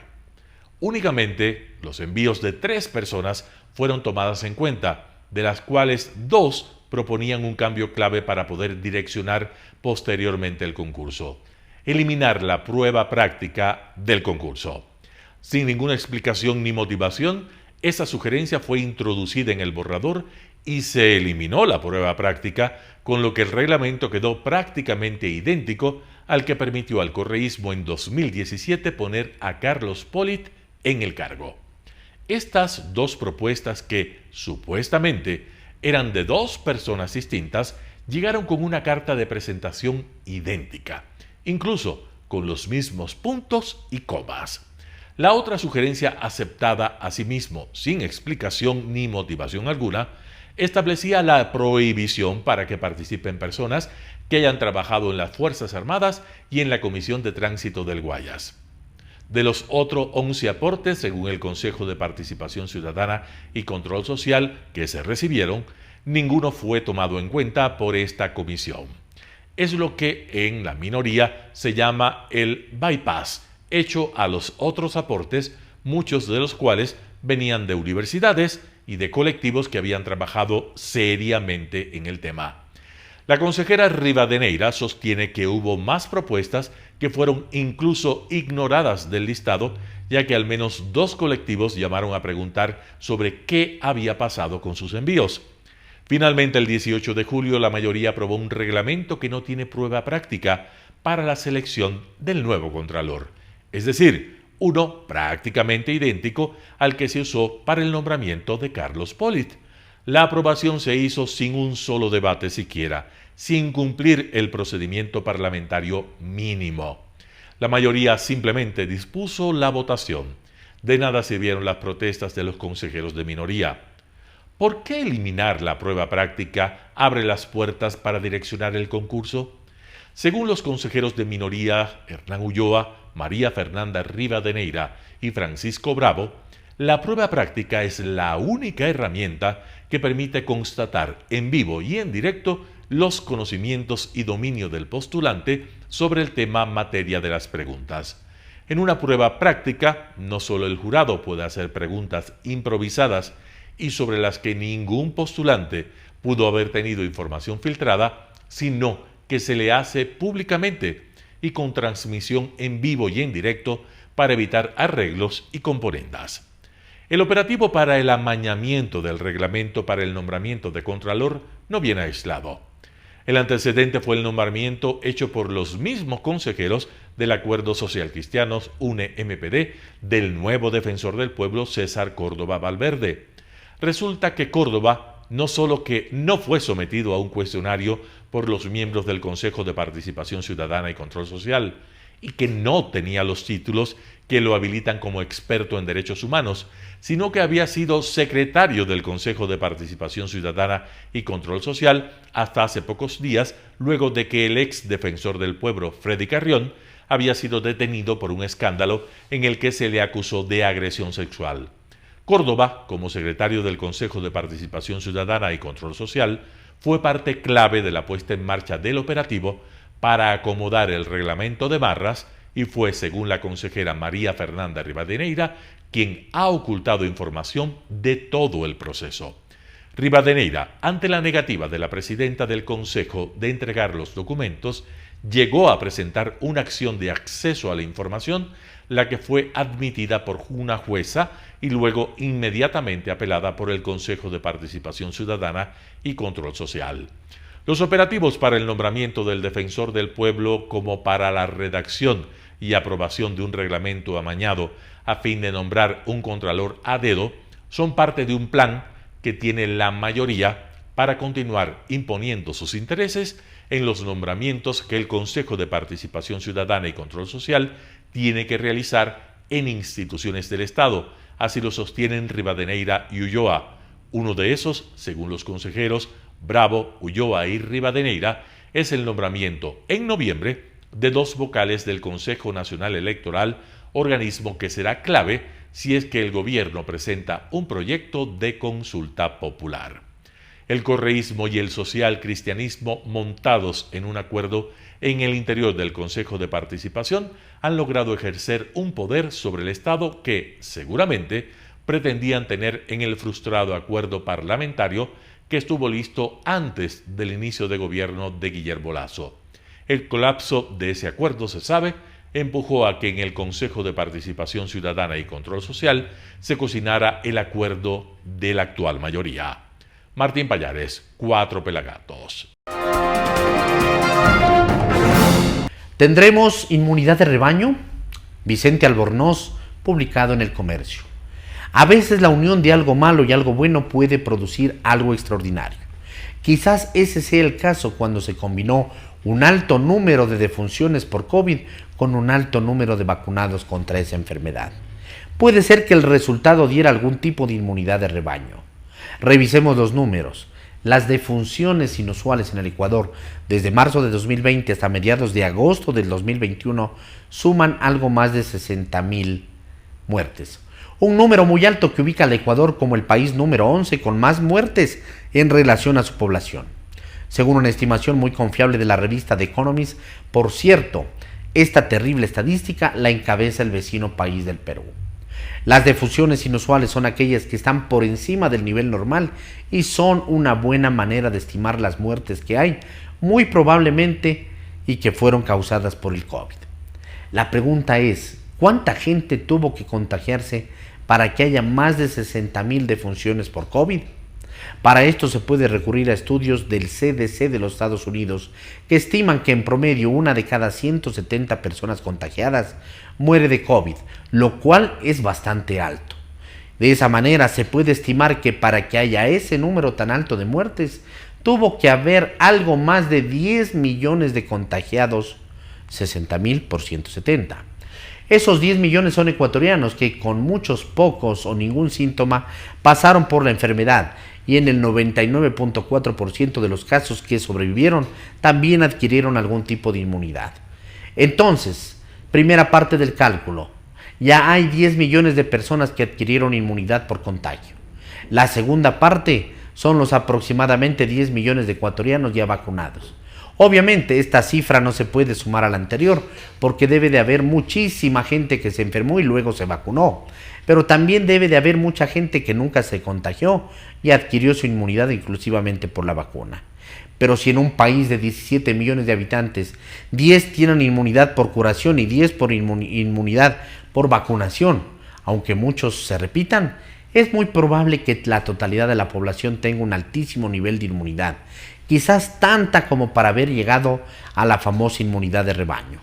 Únicamente los envíos de 3 personas fueron tomadas en cuenta, de las cuales 2 proponían un cambio clave para poder direccionar posteriormente el concurso: eliminar la prueba práctica del concurso. Sin ninguna explicación ni motivación, esa sugerencia fue introducida en el borrador y se eliminó la prueba práctica, con lo que el reglamento quedó prácticamente idéntico al que permitió al correísmo en 2017 poner a Carlos Polit en el cargo. Estas 2 propuestas, que supuestamente eran de 2 personas distintas, llegaron con una carta de presentación idéntica, incluso con los mismos puntos y comas. La otra sugerencia, aceptada asimismo sin explicación ni motivación alguna, establecía la prohibición para que participen personas que hayan trabajado en las Fuerzas Armadas y en la Comisión de Tránsito del Guayas. De los otros 11 aportes, según el Consejo de Participación Ciudadana y Control Social que se recibieron, ninguno fue tomado en cuenta por esta comisión. Es lo que en la minoría se llama el bypass hecho a los otros aportes, muchos de los cuales venían de universidades y de colectivos que habían trabajado seriamente en el tema. La consejera Rivadeneira sostiene que hubo más propuestas que fueron incluso ignoradas del listado, ya que al menos 2 colectivos llamaron a preguntar sobre qué había pasado con sus envíos. Finalmente, el 18 de julio, la mayoría aprobó un reglamento que no tiene prueba práctica para la selección del nuevo contralor, es decir, uno prácticamente idéntico al que se usó para el nombramiento de Carlos Polit. La aprobación se hizo sin un solo debate siquiera, sin cumplir el procedimiento parlamentario mínimo. La mayoría simplemente dispuso la votación. De nada sirvieron las protestas de los consejeros de minoría. ¿Por qué eliminar la prueba práctica abre las puertas para direccionar el concurso? Según los consejeros de minoría Hernán Ulloa, María Fernanda Rivadeneira y Francisco Bravo, la prueba práctica es la única herramienta que permite constatar en vivo y en directo los conocimientos y dominio del postulante sobre el tema materia de las preguntas. En una prueba práctica, no solo el jurado puede hacer preguntas improvisadas y sobre las que ningún postulante pudo haber tenido información filtrada, sino que se le hace públicamente y con transmisión en vivo y en directo para evitar arreglos y componendas. El operativo para el amañamiento del reglamento para el nombramiento de contralor no viene aislado. El antecedente fue el nombramiento hecho por los mismos consejeros del Acuerdo Social Cristianos UNE-MPD del nuevo defensor del pueblo César Córdoba Valverde. Resulta que Córdoba no solo que no fue sometido a un cuestionario por los miembros del Consejo de Participación Ciudadana y Control Social, y que no tenía los títulos que lo habilitan como experto en derechos humanos, sino que había sido secretario del Consejo de Participación Ciudadana y Control Social hasta hace pocos días, luego de que el ex defensor del pueblo, Freddy Carrión, había sido detenido por un escándalo en el que se le acusó de agresión sexual. Córdoba, como secretario del Consejo de Participación Ciudadana y Control Social, fue parte clave de la puesta en marcha del operativo para acomodar el reglamento de barras y fue, según la consejera María Fernanda Rivadeneira, quien ha ocultado información de todo el proceso. Rivadeneira, ante la negativa de la presidenta del Consejo de entregar los documentos, llegó a presentar una acción de acceso a la información, la que fue admitida por una jueza y luego inmediatamente apelada por el Consejo de Participación Ciudadana y Control Social. Los operativos para el nombramiento del Defensor del Pueblo como para la redacción y aprobación de un reglamento amañado a fin de nombrar un contralor a dedo son parte de un plan que tiene la mayoría para continuar imponiendo sus intereses en los nombramientos que el Consejo de Participación Ciudadana y Control Social tiene que realizar en instituciones del Estado. Así lo sostienen Rivadeneira y Ulloa. Uno de esos, según los consejeros Bravo, Ulloa y Rivadeneira, es el nombramiento en noviembre de 2 vocales del Consejo Nacional Electoral, organismo que será clave si es que el gobierno presenta un proyecto de consulta popular. El correísmo y el social cristianismo, montados en un acuerdo en el interior del Consejo de Participación, han logrado ejercer un poder sobre el Estado que, seguramente, pretendían tener en el frustrado acuerdo parlamentario que estuvo listo antes del inicio de gobierno de Guillermo Lasso. El colapso de ese acuerdo, se sabe, empujó a que en el Consejo de Participación Ciudadana y Control Social se cocinara el acuerdo de la actual mayoría. Martín Pallares, 4 Pelagatos. ¿Tendremos inmunidad de rebaño? Vicente Albornoz, publicado en El Comercio. A veces la unión de algo malo y algo bueno puede producir algo extraordinario. Quizás ese sea el caso cuando se combinó un alto número de defunciones por COVID con un alto número de vacunados contra esa enfermedad. Puede ser que el resultado diera algún tipo de inmunidad de rebaño. Revisemos los números. Las defunciones inusuales en el Ecuador desde marzo de 2020 hasta mediados de agosto del 2021 suman algo más de 60,000 muertes. Un número muy alto que ubica al Ecuador como el país número 11 con más muertes en relación a su población. Según una estimación muy confiable de la revista The Economist, por cierto, esta terrible estadística la encabeza el vecino país del Perú. Las defunciones inusuales son aquellas que están por encima del nivel normal y son una buena manera de estimar las muertes que hay, muy probablemente, y que fueron causadas por el COVID. La pregunta es, ¿cuánta gente tuvo que contagiarse para que haya más de 60,000 defunciones por COVID? Para esto se puede recurrir a estudios del CDC de los Estados Unidos que estiman que en promedio 1 de cada 170 personas contagiadas muere de COVID, lo cual es bastante alto. De esa manera se puede estimar que para que haya ese número tan alto de muertes, tuvo que haber algo más de 10 millones de contagiados, 60,000 por 170. Esos 10 millones son ecuatorianos que con muchos pocos o ningún síntoma pasaron por la enfermedad y en el 99.4% de los casos que sobrevivieron también adquirieron algún tipo de inmunidad. Entonces, primera parte del cálculo, ya hay 10 millones de personas que adquirieron inmunidad por contagio. La segunda parte son los aproximadamente 10 millones de ecuatorianos ya vacunados. Obviamente esta cifra no se puede sumar a la anterior porque debe de haber muchísima gente que se enfermó y luego se vacunó, pero también debe de haber mucha gente que nunca se contagió y adquirió su inmunidad exclusivamente por la vacuna. Pero si en un país de 17 millones de habitantes 10 tienen inmunidad por curación y 10 por inmunidad por vacunación, aunque muchos se repitan, es muy probable que la totalidad de la población tenga un altísimo nivel de inmunidad, quizás tanta como para haber llegado a la famosa inmunidad de rebaño.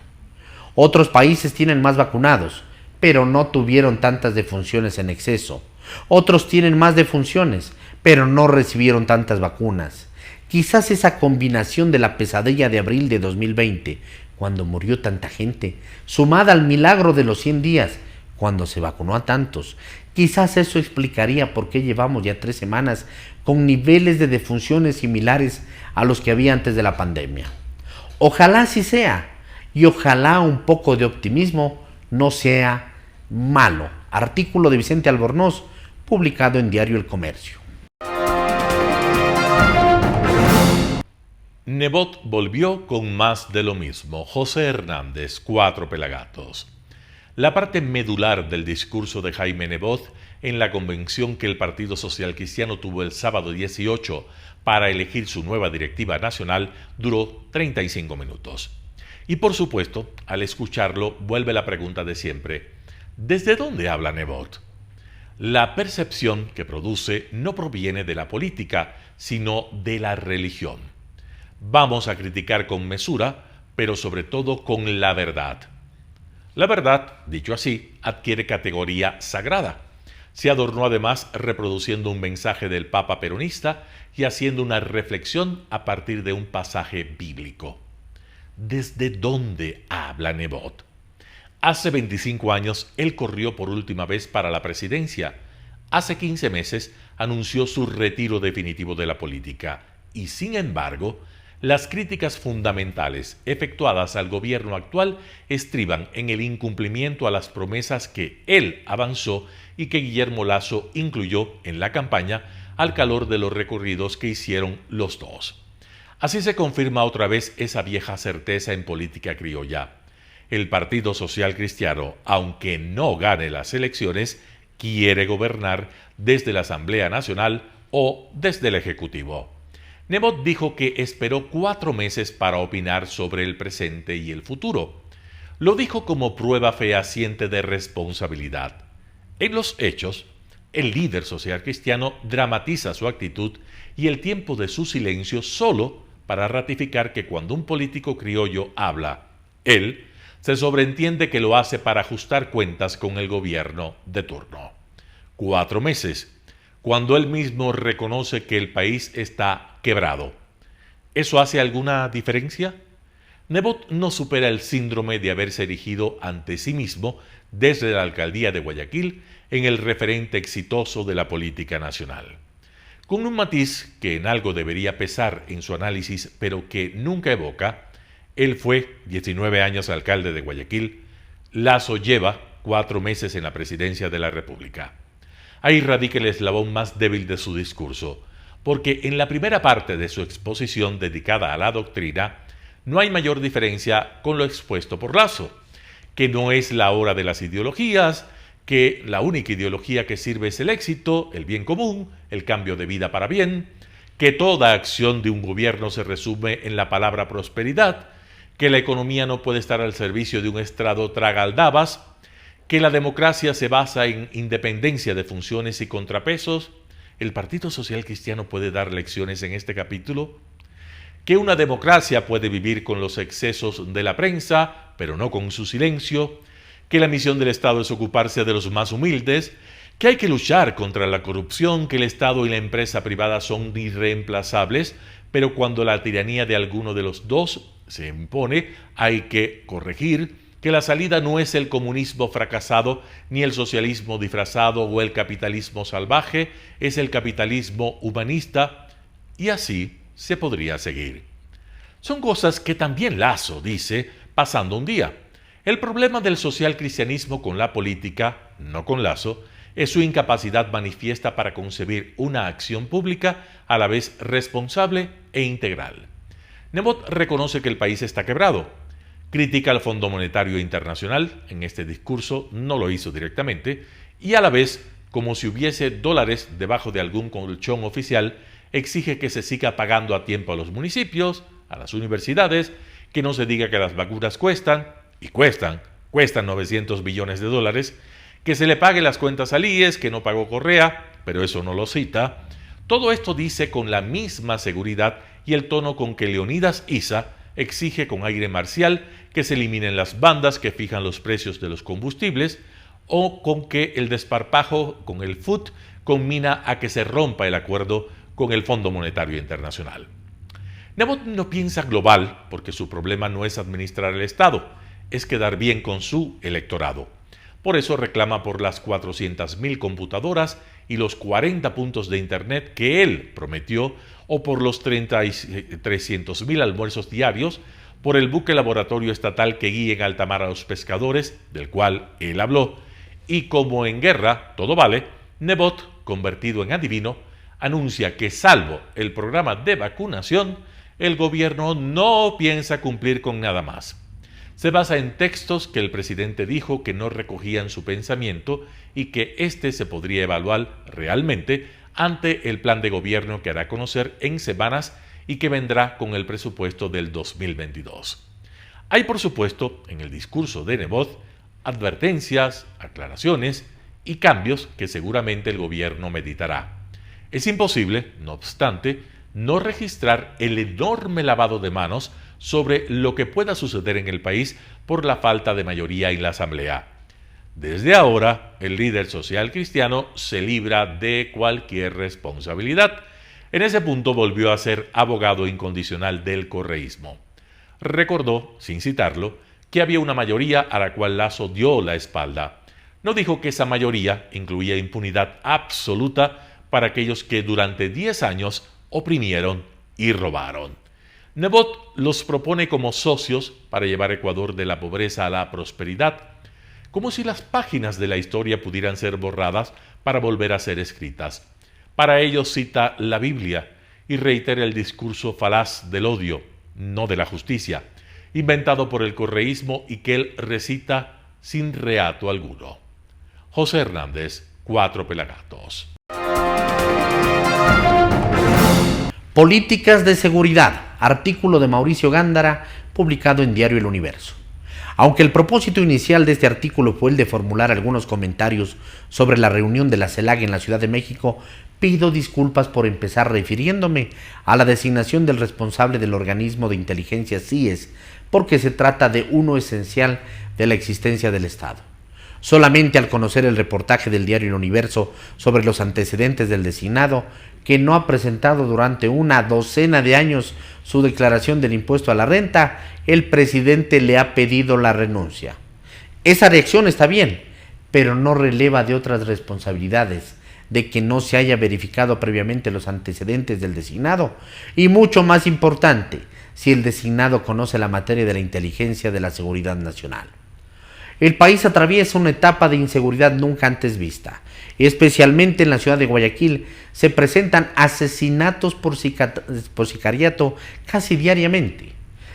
Otros países tienen más vacunados, pero no tuvieron tantas defunciones en exceso. Otros tienen más defunciones, pero no recibieron tantas vacunas. Quizás esa combinación de la pesadilla de abril de 2020, cuando murió tanta gente, sumada al milagro de los 100 días, cuando se vacunó a tantos, quizás eso explicaría por qué llevamos ya 3 semanas con niveles de defunciones similares a los que había antes de la pandemia. Ojalá así sea, y ojalá un poco de optimismo no sea malo. Artículo de Vicente Albornoz, publicado en Diario El Comercio. Nebot volvió con más de lo mismo. José Hernández, 4 Pelagatos. la parte medular del discurso de Jaime Nebot en la convención que el Partido Social Cristiano tuvo el sábado 18 para elegir su nueva directiva nacional duró 35 minutos. Y por supuesto, al escucharlo, vuelve la pregunta de siempre: ¿desde dónde habla Nebot? La percepción que produce no proviene de la política, sino de la religión. Vamos a criticar con mesura, pero sobre todo con la verdad. La verdad, dicho así, adquiere categoría sagrada. Se adornó además reproduciendo un mensaje del Papa peronista y haciendo una reflexión a partir de un pasaje bíblico. ¿Desde dónde habla Nebot? Hace 25 años él corrió por última vez para la presidencia. Hace 15 meses anunció su retiro definitivo de la política y, sin embargo, las críticas fundamentales efectuadas al gobierno actual estriban en el incumplimiento a las promesas que él avanzó y que Guillermo Lasso incluyó en la campaña al calor de los recorridos que hicieron los dos. Así se confirma otra vez esa vieja certeza en política criolla. El Partido Social Cristiano, aunque no gane las elecciones, quiere gobernar desde la Asamblea Nacional o desde el Ejecutivo. Nebot dijo que esperó 4 meses para opinar sobre el presente y el futuro. Lo dijo como prueba fehaciente de responsabilidad. En los hechos, el líder social cristiano dramatiza su actitud y el tiempo de su silencio solo para ratificar que cuando un político criollo habla, él se sobreentiende que lo hace para ajustar cuentas con el gobierno de turno. 4 meses, cuando él mismo reconoce que el país está quebrado. ¿Eso hace alguna diferencia? Nebot no supera el síndrome de haberse erigido ante sí mismo desde la alcaldía de Guayaquil en el referente exitoso de la política nacional. Con un matiz que en algo debería pesar en su análisis, pero que nunca evoca, él fue 19 años alcalde de Guayaquil, Lasso lleva 4 meses en la presidencia de la República. Ahí radica el eslabón más débil de su discurso, porque en la primera parte de su exposición dedicada a la doctrina, no hay mayor diferencia con lo expuesto por Lasso, que no es la hora de las ideologías, que la única ideología que sirve es el éxito, el bien común, el cambio de vida para bien, que toda acción de un gobierno se resume en la palabra prosperidad, que la economía no puede estar al servicio de un estrado tragaldabas, que la democracia se basa en independencia de funciones y contrapesos. ¿El Partido Social Cristiano puede dar lecciones en este capítulo? Que una democracia puede vivir con los excesos de la prensa, pero no con su silencio, que la misión del Estado es ocuparse de los más humildes, que hay que luchar contra la corrupción, que el Estado y la empresa privada son irreemplazables, pero cuando la tiranía de alguno de los dos se impone, hay que corregir, que la salida no es el comunismo fracasado, ni el socialismo disfrazado o el capitalismo salvaje, es el capitalismo humanista, y así se podría seguir. Son cosas que también Lasso dice pasando un día. El problema del social cristianismo con la política, no con Lasso, es su incapacidad manifiesta para concebir una acción pública a la vez responsable e integral. Nebot reconoce que el país está quebrado. Critica al Fondo Monetario Internacional, en este discurso no lo hizo directamente, y a la vez, como si hubiese dólares debajo de algún colchón oficial, exige que se siga pagando a tiempo a los municipios, a las universidades, que no se diga que las vacunas cuestan, y cuestan 900 billones de dólares, que se le pague las cuentas al IES, que no pagó Correa, pero eso no lo cita. Todo esto dice con la misma seguridad y el tono con que Leonidas Issa exige con aire marcial que se eliminen las bandas que fijan los precios de los combustibles, o con que el desparpajo con el FUT conmina a que se rompa el acuerdo con el Fondo Monetario Internacional. Nebot no piensa global porque su problema no es administrar el Estado, es quedar bien con su electorado. Por eso reclama por las 400.000 computadoras y los 40 puntos de Internet que él prometió, o por los 300.000 almuerzos diarios, por el buque laboratorio estatal que guíe en alta mar a los pescadores, del cual él habló, y como en guerra todo vale, Nebot, convertido en adivino, anuncia que salvo el programa de vacunación, el gobierno no piensa cumplir con nada más. se basa en textos que el presidente dijo que no recogían su pensamiento y que éste se podría evaluar realmente ante el plan de gobierno que hará conocer en semanas y que vendrá con el presupuesto del 2022. Hay, por supuesto, en el discurso de Nebot, advertencias, aclaraciones y cambios que seguramente el gobierno meditará. Es imposible, no obstante, no registrar el enorme lavado de manos sobre lo que pueda suceder en el país por la falta de mayoría en la Asamblea. Desde ahora, el líder social cristiano se libra de cualquier responsabilidad. En ese punto volvió a ser abogado incondicional del correísmo. Recordó, sin citarlo, que había una mayoría a la cual Lasso dio la espalda. No dijo que esa mayoría incluía impunidad absoluta para aquellos que durante 10 años oprimieron y robaron. Nebot los propone como socios para llevar a Ecuador de la pobreza a la prosperidad, como si las páginas de la historia pudieran ser borradas para volver a ser escritas. Para ello cita la Biblia y reitera el discurso falaz del odio, no de la justicia, inventado por el correísmo y que él recita sin reato alguno. José Hernández, Cuatro Pelagatos. Políticas de seguridad, artículo de Mauricio Gándara, publicado en Diario El Universo. Aunque el propósito inicial de este artículo fue el de formular algunos comentarios sobre la reunión de la CELAC en la Ciudad de México, pido disculpas por empezar refiriéndome a la designación del responsable del organismo de inteligencia CIES, porque se trata de uno esencial de la existencia del Estado. Solamente al conocer el reportaje del Diario El Universo sobre los antecedentes del designado, que no ha presentado durante una docena de años su declaración del impuesto a la renta, el presidente le ha pedido la renuncia. Esa reacción está bien, pero no releva de otras responsabilidades, de que no se haya verificado previamente los antecedentes del designado, y mucho más importante, si el designado conoce la materia de la inteligencia de la seguridad nacional. El país atraviesa una etapa de inseguridad nunca antes vista. Especialmente en la ciudad de Guayaquil se presentan asesinatos por sicariato casi diariamente.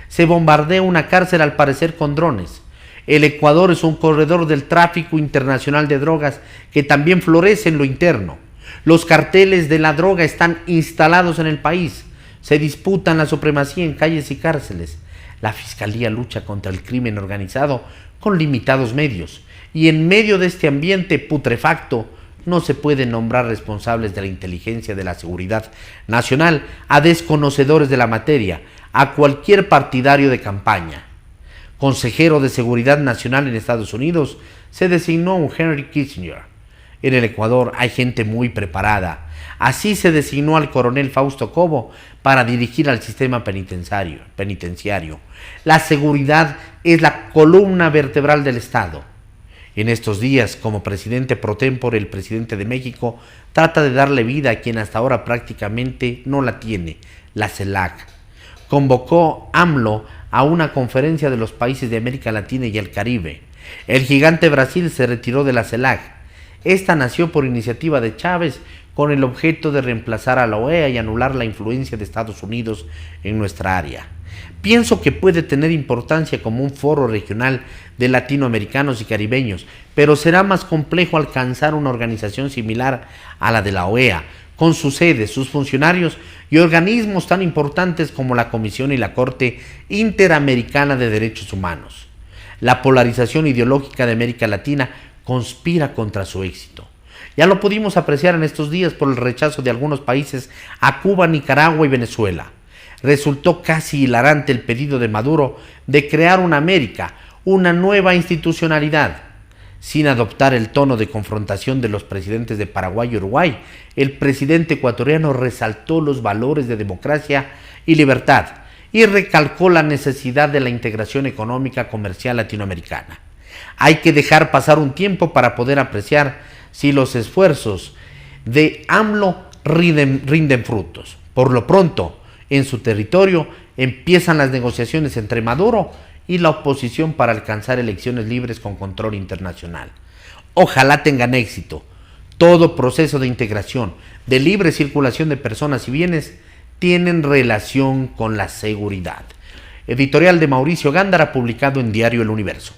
Se bombardea una cárcel al parecer con drones. El Ecuador es un corredor del tráfico internacional de drogas que también florece en lo interno. Los carteles de la droga están instalados en el país. Se disputan la supremacía en calles y cárceles. La Fiscalía lucha contra el crimen organizado con limitados medios, y en medio de este ambiente putrefacto no se puede nombrar responsables de la inteligencia de la seguridad nacional a desconocedores de la materia, a cualquier partidario de campaña. Consejero de Seguridad Nacional en Estados Unidos se designó a un Henry Kissinger. En el Ecuador hay gente muy preparada. Así se designó al coronel Fausto Cobo para dirigir al sistema penitenciario. La seguridad es la columna vertebral del Estado. En estos días, como presidente pro tempore, el presidente de México trata de darle vida a quien hasta ahora prácticamente no la tiene, la CELAC. Convocó AMLO a una conferencia de los países de América Latina y el Caribe. El gigante Brasil se retiró de la CELAC. Esta nació por iniciativa de Chávez con el objeto de reemplazar a la OEA y anular la influencia de Estados Unidos en nuestra área. Pienso que puede tener importancia como un foro regional de latinoamericanos y caribeños, pero será más complejo alcanzar una organización similar a la de la OEA, con su sede, sus funcionarios y organismos tan importantes como la Comisión y la Corte Interamericana de Derechos Humanos. La polarización ideológica de América Latina conspira contra su éxito. Ya lo pudimos apreciar en estos días por el rechazo de algunos países a Cuba, Nicaragua y Venezuela. Resultó casi hilarante el pedido de Maduro de crear una América, una nueva institucionalidad. Sin adoptar el tono de confrontación de los presidentes de Paraguay y Uruguay, el presidente ecuatoriano resaltó los valores de democracia y libertad y recalcó la necesidad de la integración económica comercial latinoamericana. Hay que dejar pasar un tiempo para poder apreciar si los esfuerzos de AMLO rinden frutos. Por lo pronto, en su territorio empiezan las negociaciones entre Maduro y la oposición para alcanzar elecciones libres con control internacional. Ojalá tengan éxito. Todo proceso de integración, de libre circulación de personas y bienes, tienen relación con la seguridad. editorial de Mauricio Gándara, publicado en Diario El Universo.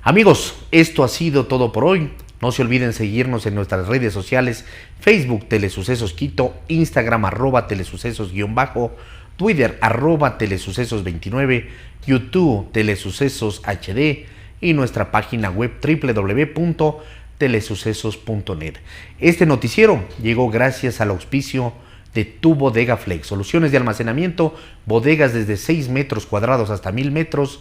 Amigos, esto ha sido todo por hoy. No se olviden seguirnos en nuestras redes sociales: Facebook Telesucesos Quito, Instagram @telesucesos_, Twitter @telesucesos29, YouTube Telesucesos HD y nuestra página web www.telesucesos.net. Este noticiero llegó gracias al auspicio de Tu Bodega Flex, soluciones de almacenamiento, bodegas desde 6 metros cuadrados hasta 1000 metros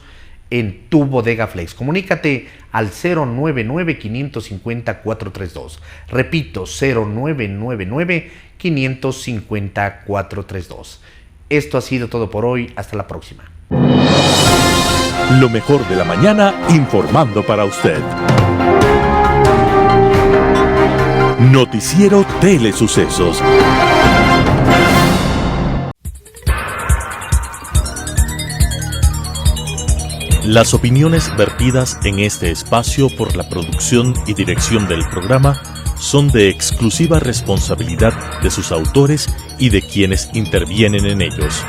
en Tu Bodega Flex. Comunícate al 099-550-432. Repito, 099-550-432. Esto ha sido todo por hoy. Hasta la próxima. Lo mejor de la mañana informando para usted. Noticiero Telesucesos. Las opiniones vertidas en este espacio por la producción y dirección del programa son de exclusiva responsabilidad de sus autores y de quienes intervienen en ellos.